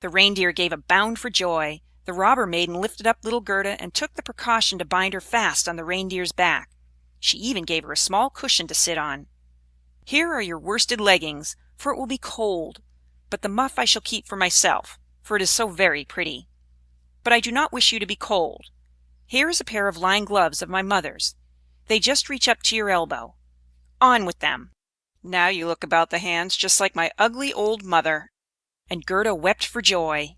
The reindeer gave a bound for joy. The robber maiden lifted up little Gerda and took the precaution to bind her fast on the reindeer's back. She even gave her a small cushion to sit on. "Here are your worsted leggings, for it will be cold, but the muff I shall keep for myself, for it is so very pretty. But I do not wish you to be cold. Here is a pair of lined gloves of my mother's. They just reach up to your elbow. On with them! Now you look about the hands just like my ugly old mother." And Gerda wept for joy.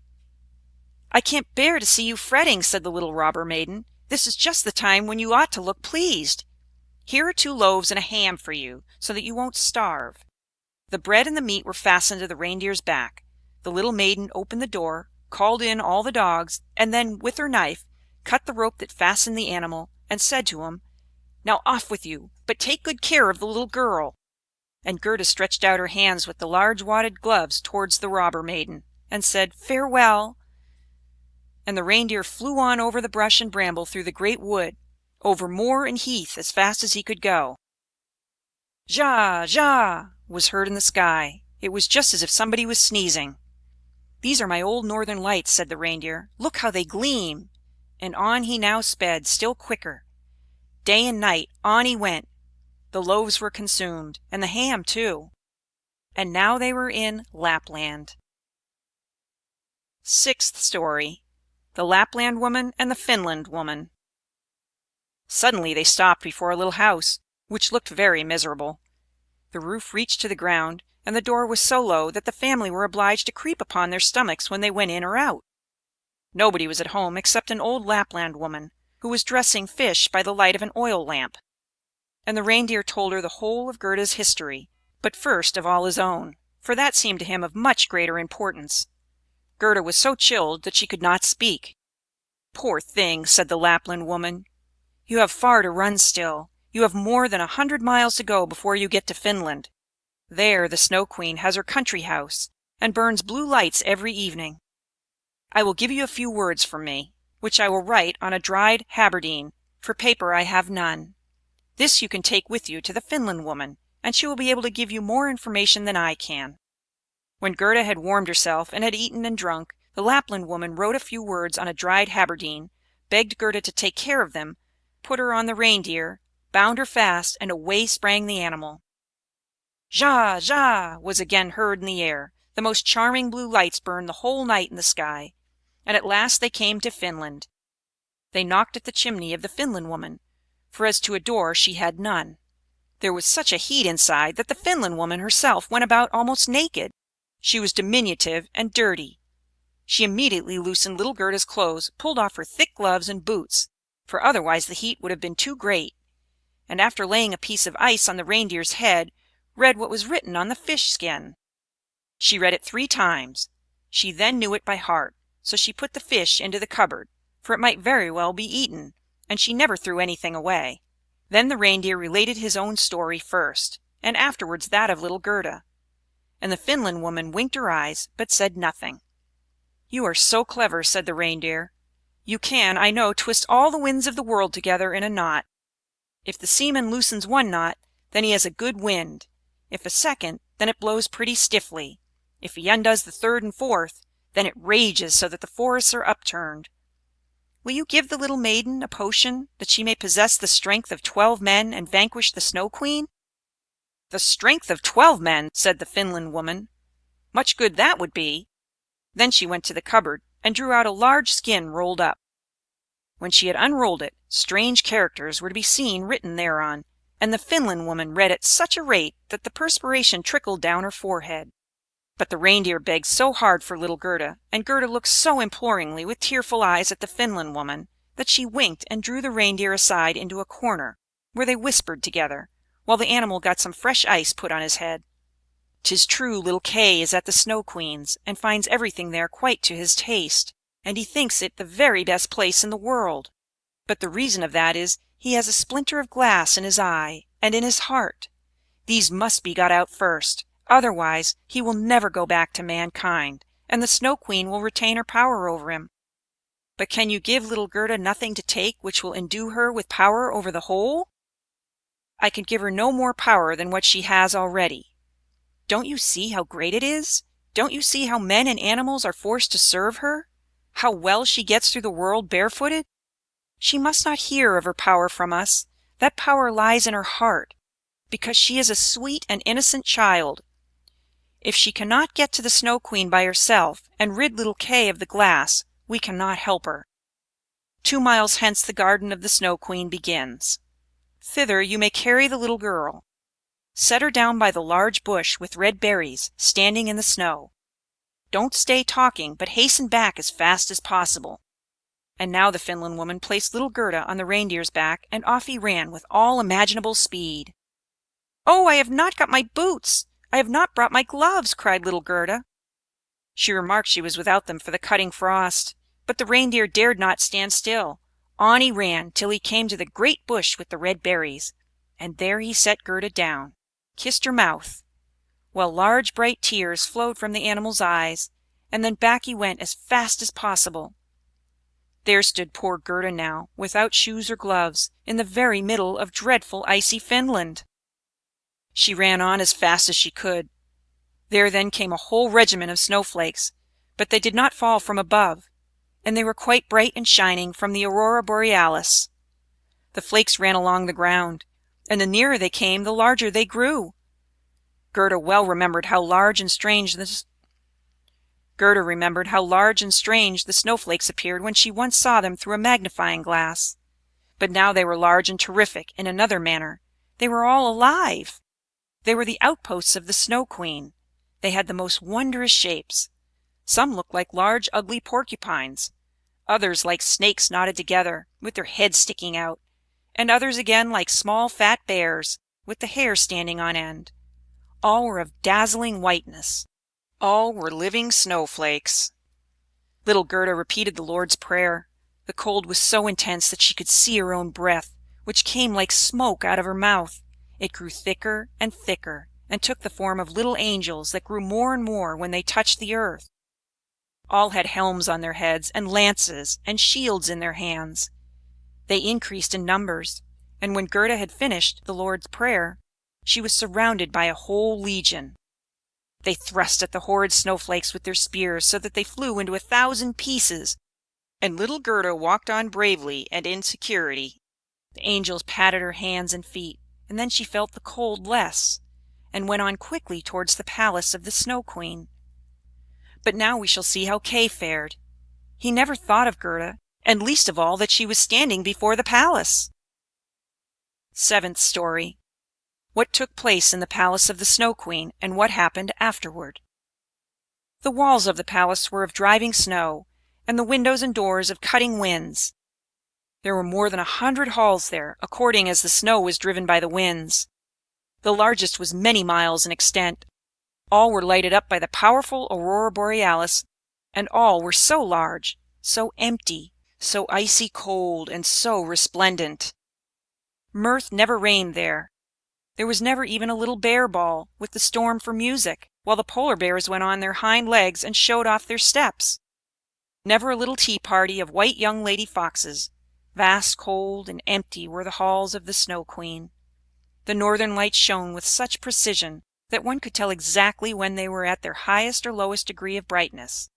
"I can't bear to see you fretting," said the little robber maiden. "This is just the time when you ought to look pleased. Here are 2 loaves and a ham for you, so that you won't starve." The bread and the meat were fastened to the reindeer's back. The little maiden opened the door, called in all the dogs, and then, with her knife, cut the rope that fastened the animal, and said to him, "Now off with you, but take good care of the little girl." And Gerda stretched out her hands with the large wadded gloves towards the robber maiden, and said, "Farewell." And the reindeer flew on over the brush and bramble through the great wood, over moor and heath as fast as he could go. "Ja! Ja!" was heard in the sky. It was just as if somebody was sneezing. "These are my old northern lights," said the reindeer. "Look how they gleam!" And on he now sped, still quicker. Day and night on he went. The loaves were consumed, and the ham too. And now they were in Lapland. 6th story. The Lapland Woman and the Finland Woman. Suddenly they stopped before a little house, which looked very miserable. The roof reached to the ground, and the door was so low that the family were obliged to creep upon their stomachs when they went in or out. Nobody was at home except an old Lapland woman, who was dressing fish by the light of an oil lamp. And the reindeer told her the whole of Gerda's history, but first of all his own, for that seemed to him of much greater importance. Gerda was so chilled that she could not speak. "Poor thing," said the Lapland woman. "You have far to run still. You have more than 100 miles to go before you get to Finland. There the SnowQueen has her country house, and burns blue lights every evening. I will give you a few words from me, which I will write on a dried haberdine, for paper I have none. This you can take with you to the Finland woman, and she will be able to give you more information than I can." When Gerda had warmed herself and had eaten and drunk, the Lapland woman wrote a few words on a dried haberdine, begged Gerda to take care of them, put her on the reindeer, bound her fast, and away sprang the animal. "Ja, ja," was again heard in the air. The most charming blue lights burned the whole night in the sky, and at last they came to Finland. They knocked at the chimney of the Finland woman, for as to a door she had none. There was such a heat inside that the Finland woman herself went about almost naked. She was diminutive and dirty. She immediately loosened little Gerda's clothes, pulled off her thick gloves and boots, for otherwise the heat would have been too great, and after laying a piece of ice on the reindeer's head, read what was written on the fish skin. She read it 3 times. She then knew it by heart, so she put the fish into the cupboard, for it might very well be eaten, and she never threw anything away. Then the reindeer related his own story first, and afterwards that of little Gerda, and the Finland woman winked her eyes, but said nothing. "You are so clever," said the reindeer. "You can, I know, twist all the winds of the world together in a knot. If the seaman loosens one knot, then he has a good wind. If a second, then it blows pretty stiffly. If he undoes the third and fourth, then it rages so that the forests are upturned. Will you give the little maiden a potion, that she may possess the strength of 12 men and vanquish the SnowQueen?" "The strength of 12 men," said the Finland woman. "Much good that would be." Then she went to the cupboard and drew out a large skin rolled up. When she had unrolled it, strange characters were to be seen written thereon, and the Finland woman read at such a rate that the perspiration trickled down her forehead. But the reindeer begged so hard for little Gerda, and Gerda looked so imploringly with tearful eyes at the Finland woman, that she winked and drew the reindeer aside into a corner, where they whispered together, while the animal got some fresh ice put on his head. "'Tis true little Kay is at the SnowQueen's, and finds everything there quite to his taste, and he thinks it the very best place in the world. But the reason of that is, he has a splinter of glass in his eye and in his heart. These must be got out first. Otherwise, he will never go back to mankind, and the SnowQueen will retain her power over him. But can you give little Gerda nothing to take which will endue her with power over the whole?" "I can give her no more power than what she has already. Don't you see how great it is? Don't you see how men and animals are forced to serve her? How well she gets through the world barefooted? She must not hear of her power from us. That power lies in her heart, because she is a sweet and innocent child. If she cannot get to the SnowQueen by herself, and rid little Kay of the glass, we cannot help her. 2 miles hence the garden of the SnowQueen begins. Thither you may carry the little girl. Set her down by the large bush with red berries, standing in the snow. Don't stay talking, but hasten back as fast as possible." And now the Finland woman placed little Gerda on the reindeer's back, and off he ran with all imaginable speed. "Oh, I have not got my boots! I have not brought my gloves!" cried little Gerda. She remarked she was without them for the cutting frost, but the reindeer dared not stand still. On he ran till he came to the great bush with the red berries, and there he set Gerda down, kissed her mouth, while large bright tears flowed from the animal's eyes, and then back he went as fast as possible. There stood poor Gerda now, without shoes or gloves, in the very middle of dreadful icy Finland. She ran on as fast as she could. There then came a whole regiment of snowflakes, but they did not fall from above, and they were quite bright and shining from the aurora borealis. The flakes ran along the ground, and the nearer they came, the larger they grew. Gerda remembered how large and strange the snowflakes appeared when she once saw them through a magnifying glass. But now they were large and terrific in another manner. They were all alive. They were the outposts of the SnowQueen. They had the most wondrous shapes. Some looked like large, ugly porcupines, others like snakes knotted together, with their heads sticking out, and others again like small fat bears, with the hair standing on end. All were of dazzling whiteness. All were living snowflakes. Little Gerda repeated the Lord's Prayer. The cold was so intense that she could see her own breath, which came like smoke out of her mouth. It grew thicker and thicker, and took the form of little angels that grew more and more when they touched the earth. All had helms on their heads, and lances, and shields in their hands. They increased in numbers, and when Gerda had finished the Lord's Prayer, she was surrounded by a whole legion. They thrust at the horrid snowflakes with their spears so that they flew into 1,000 pieces, and little Gerda walked on bravely and in security. The angels patted her hands and feet, and then she felt the cold less, and went on quickly towards the palace of the Snow Queen. But now we shall see how Kay fared. He never thought of Gerda, and least of all that she was standing before the palace. Seventh story. What took place in the palace of the Snow Queen, and what happened afterward. The walls of the palace were of driving snow, and the windows and doors of cutting winds. There were more than 100 halls there, according as the snow was driven by the winds. The largest was many miles in extent. All were lighted up by the powerful aurora borealis, and all were so large, so empty, so icy cold, and so resplendent. Mirth never reigned there. There was never even a little bear ball, with the storm for music, while the polar bears went on their hind legs and showed off their steps. Never a little tea party of white young lady foxes. Vast, cold, and empty were the halls of the Snow Queen. The northern lights shone with such precision that one could tell exactly when they were at their highest or lowest degree of brightness.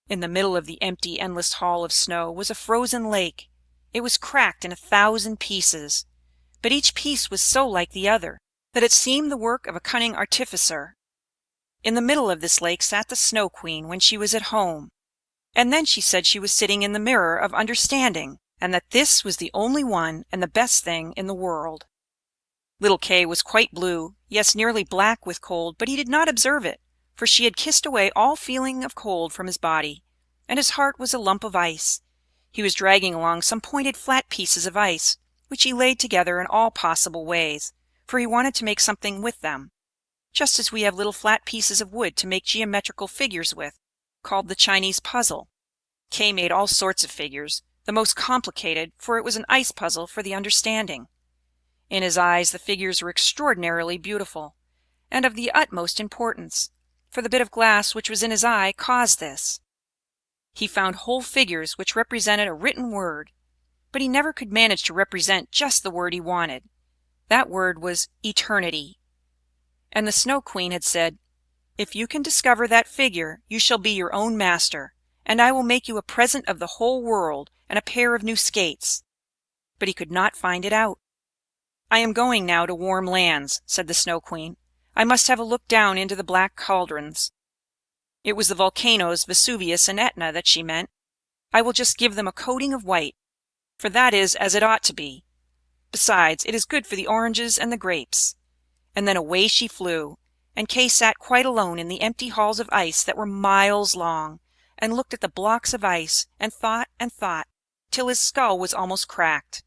In the middle of the empty, endless hall of snow was a frozen lake. It was cracked in 1,000 pieces, but each piece was so like the other that it seemed the work of a cunning artificer. In the middle of this lake sat the Snow Queen when she was at home, and then she said she was sitting in the mirror of understanding, and that this was the only one and the best thing in the world. Little Kay was quite blue, yes, nearly black with cold, but he did not observe it, for she had kissed away all feeling of cold from his body, and his heart was a lump of ice. He was dragging along some pointed flat pieces of ice, which he laid together in all possible ways, for he wanted to make something with them, just as we have little flat pieces of wood to make geometrical figures with, called the Chinese puzzle. Kay made all sorts of figures, the most complicated, for it was an ice puzzle for the understanding. In his eyes the figures were extraordinarily beautiful, and of the utmost importance, for the bit of glass which was in his eye caused this. He found whole figures which represented a written word, but he never could manage to represent just the word he wanted. That word was eternity. And the Snow Queen had said, "If you can discover that figure, you shall be your own master, and I will make you a present of the whole world and a pair of new skates." But he could not find it out. "I am going now to warm lands," said the Snow Queen. "I must have a look down into the black cauldrons." It was the volcanoes Vesuvius and Etna that she meant. "I will just give them a coating of white, for that is as it ought to be. Besides, it is good for the oranges and the grapes." And then away she flew, and Kay sat quite alone in the empty halls of ice that were miles long, and looked at the blocks of ice, and thought, till his skull was almost cracked.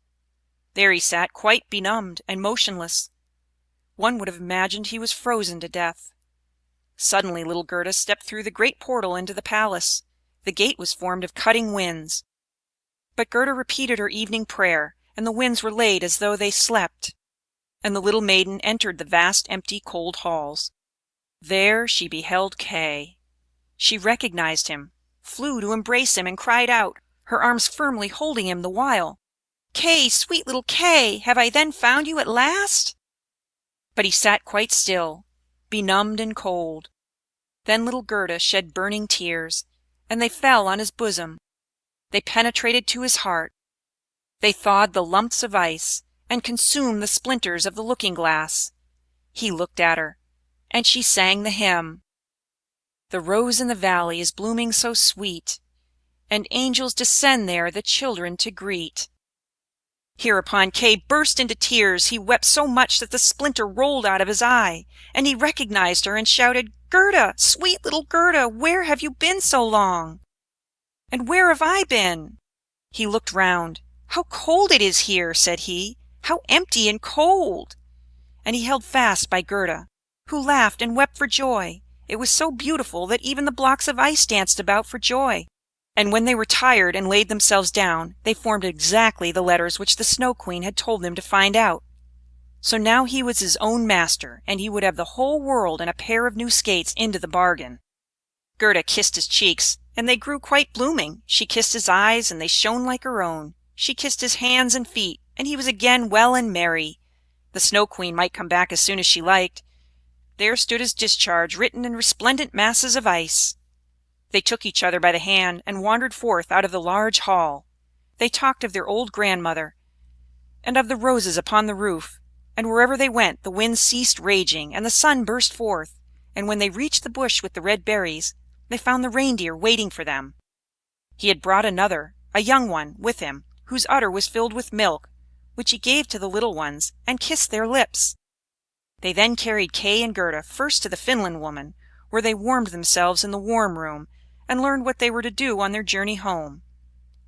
There he sat, quite benumbed and motionless. One would have imagined he was frozen to death. Suddenly little Gerda stepped through the great portal into the palace. The gate was formed of cutting winds. But Gerda repeated her evening prayer, and the winds were laid as though they slept. And the little maiden entered the vast, empty, cold halls. There she beheld Kay. She recognized him, flew to embrace him, and cried out, her arms firmly holding him the while, "Kay, sweet little Kay, have I then found you at last?" But he sat quite still, benumbed and cold. Then little Gerda shed burning tears, and they fell on his bosom. They penetrated to his heart. They thawed the lumps of ice, and consumed the splinters of the looking-glass. He looked at her, and she sang the hymn, "The rose in the valley is blooming so sweet, and angels descend there the children to greet." Hereupon Kay burst into tears. He wept so much that the splinter rolled out of his eye, and he recognized her and shouted, "Gerda, sweet little Gerda, where have you been so long?" "And where have I been?" He looked round. "How cold it is here," said he. "How empty and cold!" And he held fast by Gerda, who laughed and wept for joy. It was so beautiful that even the blocks of ice danced about for joy. And when they were tired and laid themselves down, they formed exactly the letters which the Snow Queen had told them to find out. So now he was his own master, and he would have the whole world and a pair of new skates into the bargain. Gerda kissed his cheeks, and they grew quite blooming. She kissed his eyes, and they shone like her own. She kissed his hands and feet, and he was again well and merry. The Snow Queen might come back as soon as she liked. There stood his discharge written in resplendent masses of ice. They took each other by the hand and wandered forth out of the large hall. They talked of their old grandmother, and of the roses upon the roof, and wherever they went the wind ceased raging, and the sun burst forth, and when they reached the bush with the red berries, they found the reindeer waiting for them. He had brought another, a young one, with him, whose udder was filled with milk, which he gave to the little ones, and kissed their lips. They then carried Kay and Gerda first to the Finland woman, where they warmed themselves in the warm room, and learned what they were to do on their journey home.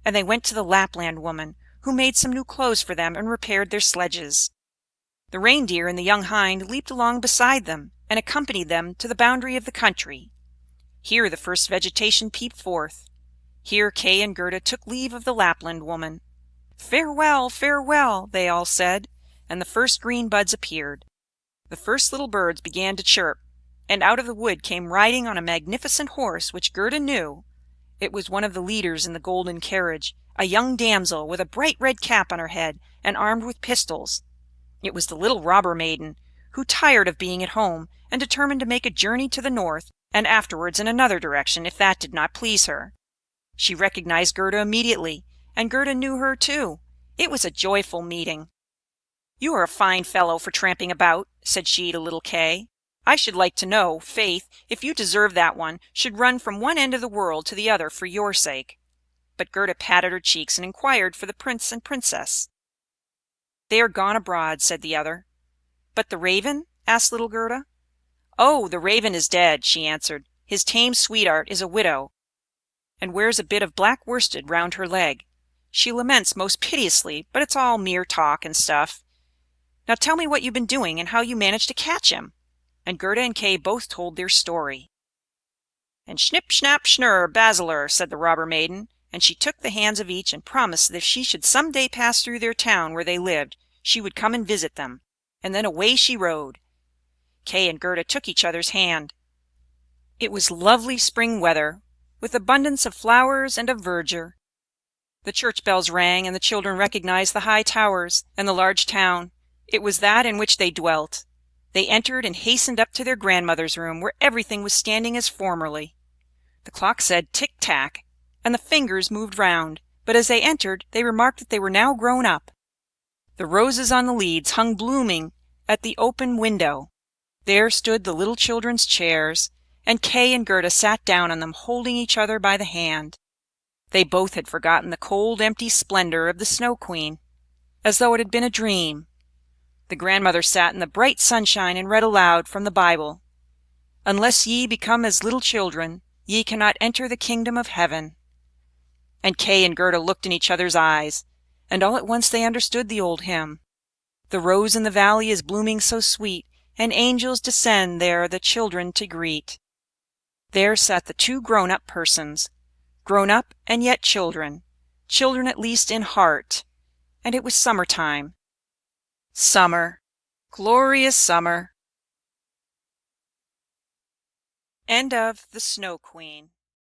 And they went to the Lapland woman, who made some new clothes for them and repaired their sledges. The reindeer and the young hind leaped along beside them, and accompanied them to the boundary of the country. Here the first vegetation peeped forth. Here Kay and Gerda took leave of the Lapland woman. "Farewell, farewell," they all said, and the first green buds appeared. The first little birds began to chirp, and out of the wood came riding on a magnificent horse which Gerda knew. It was one of the leaders in the golden carriage, a young damsel with a bright red cap on her head and armed with pistols. It was the little robber maiden, who, tired of being at home, and determined to make a journey to the north, and afterwards in another direction if that did not please her. She recognized Gerda immediately, and Gerda knew her too. It was a joyful meeting. "You are a fine fellow for tramping about," said she to little Kay. "I should like to know, faith, if you deserve that one should run from one end of the world to the other for your sake." But Gerda patted her cheeks and inquired for the prince and princess. "They are gone abroad," said the other. "But the raven?" asked little Gerda. "Oh, the raven is dead," she answered. "His tame sweetheart is a widow, and wears a bit of black worsted round her leg. She laments most piteously, but it's all mere talk and stuff. Now tell me what you've been doing, and how you managed to catch him." And Gerda and Kay both told their story. "And Schnipp, Schnapp, Schnurr, Basiler," said the robber maiden, and she took the hands of each and promised that if she should some day pass through their town where they lived, she would come and visit them. And then away she rode. Kay and Gerda took each other's hand. It was lovely spring weather, with abundance of flowers and of verdure. The church bells rang, and the children recognized the high towers and the large town. It was that in which they dwelt. They entered and hastened up to their grandmother's room, where everything was standing as formerly. The clock said tick-tack, and the fingers moved round, but as they entered they remarked that they were now grown up. The roses on the leads hung blooming at the open window. There stood the little children's chairs, and Kay and Gerda sat down on them, holding each other by the hand. They both had forgotten the cold, empty splendor of the Snow Queen, as though it had been a dream. The grandmother sat in the bright sunshine and read aloud from the Bible, "Unless ye become as little children, ye cannot enter the kingdom of heaven." And Kay and Gerda looked in each other's eyes, and all at once they understood the old hymn. "The rose in the valley is blooming so sweet, and angels descend there the children to greet." There sat the two grown-up persons, grown up and yet children, children at least in heart, and it was summer time. Summer, glorious summer. End of The Snow Queen.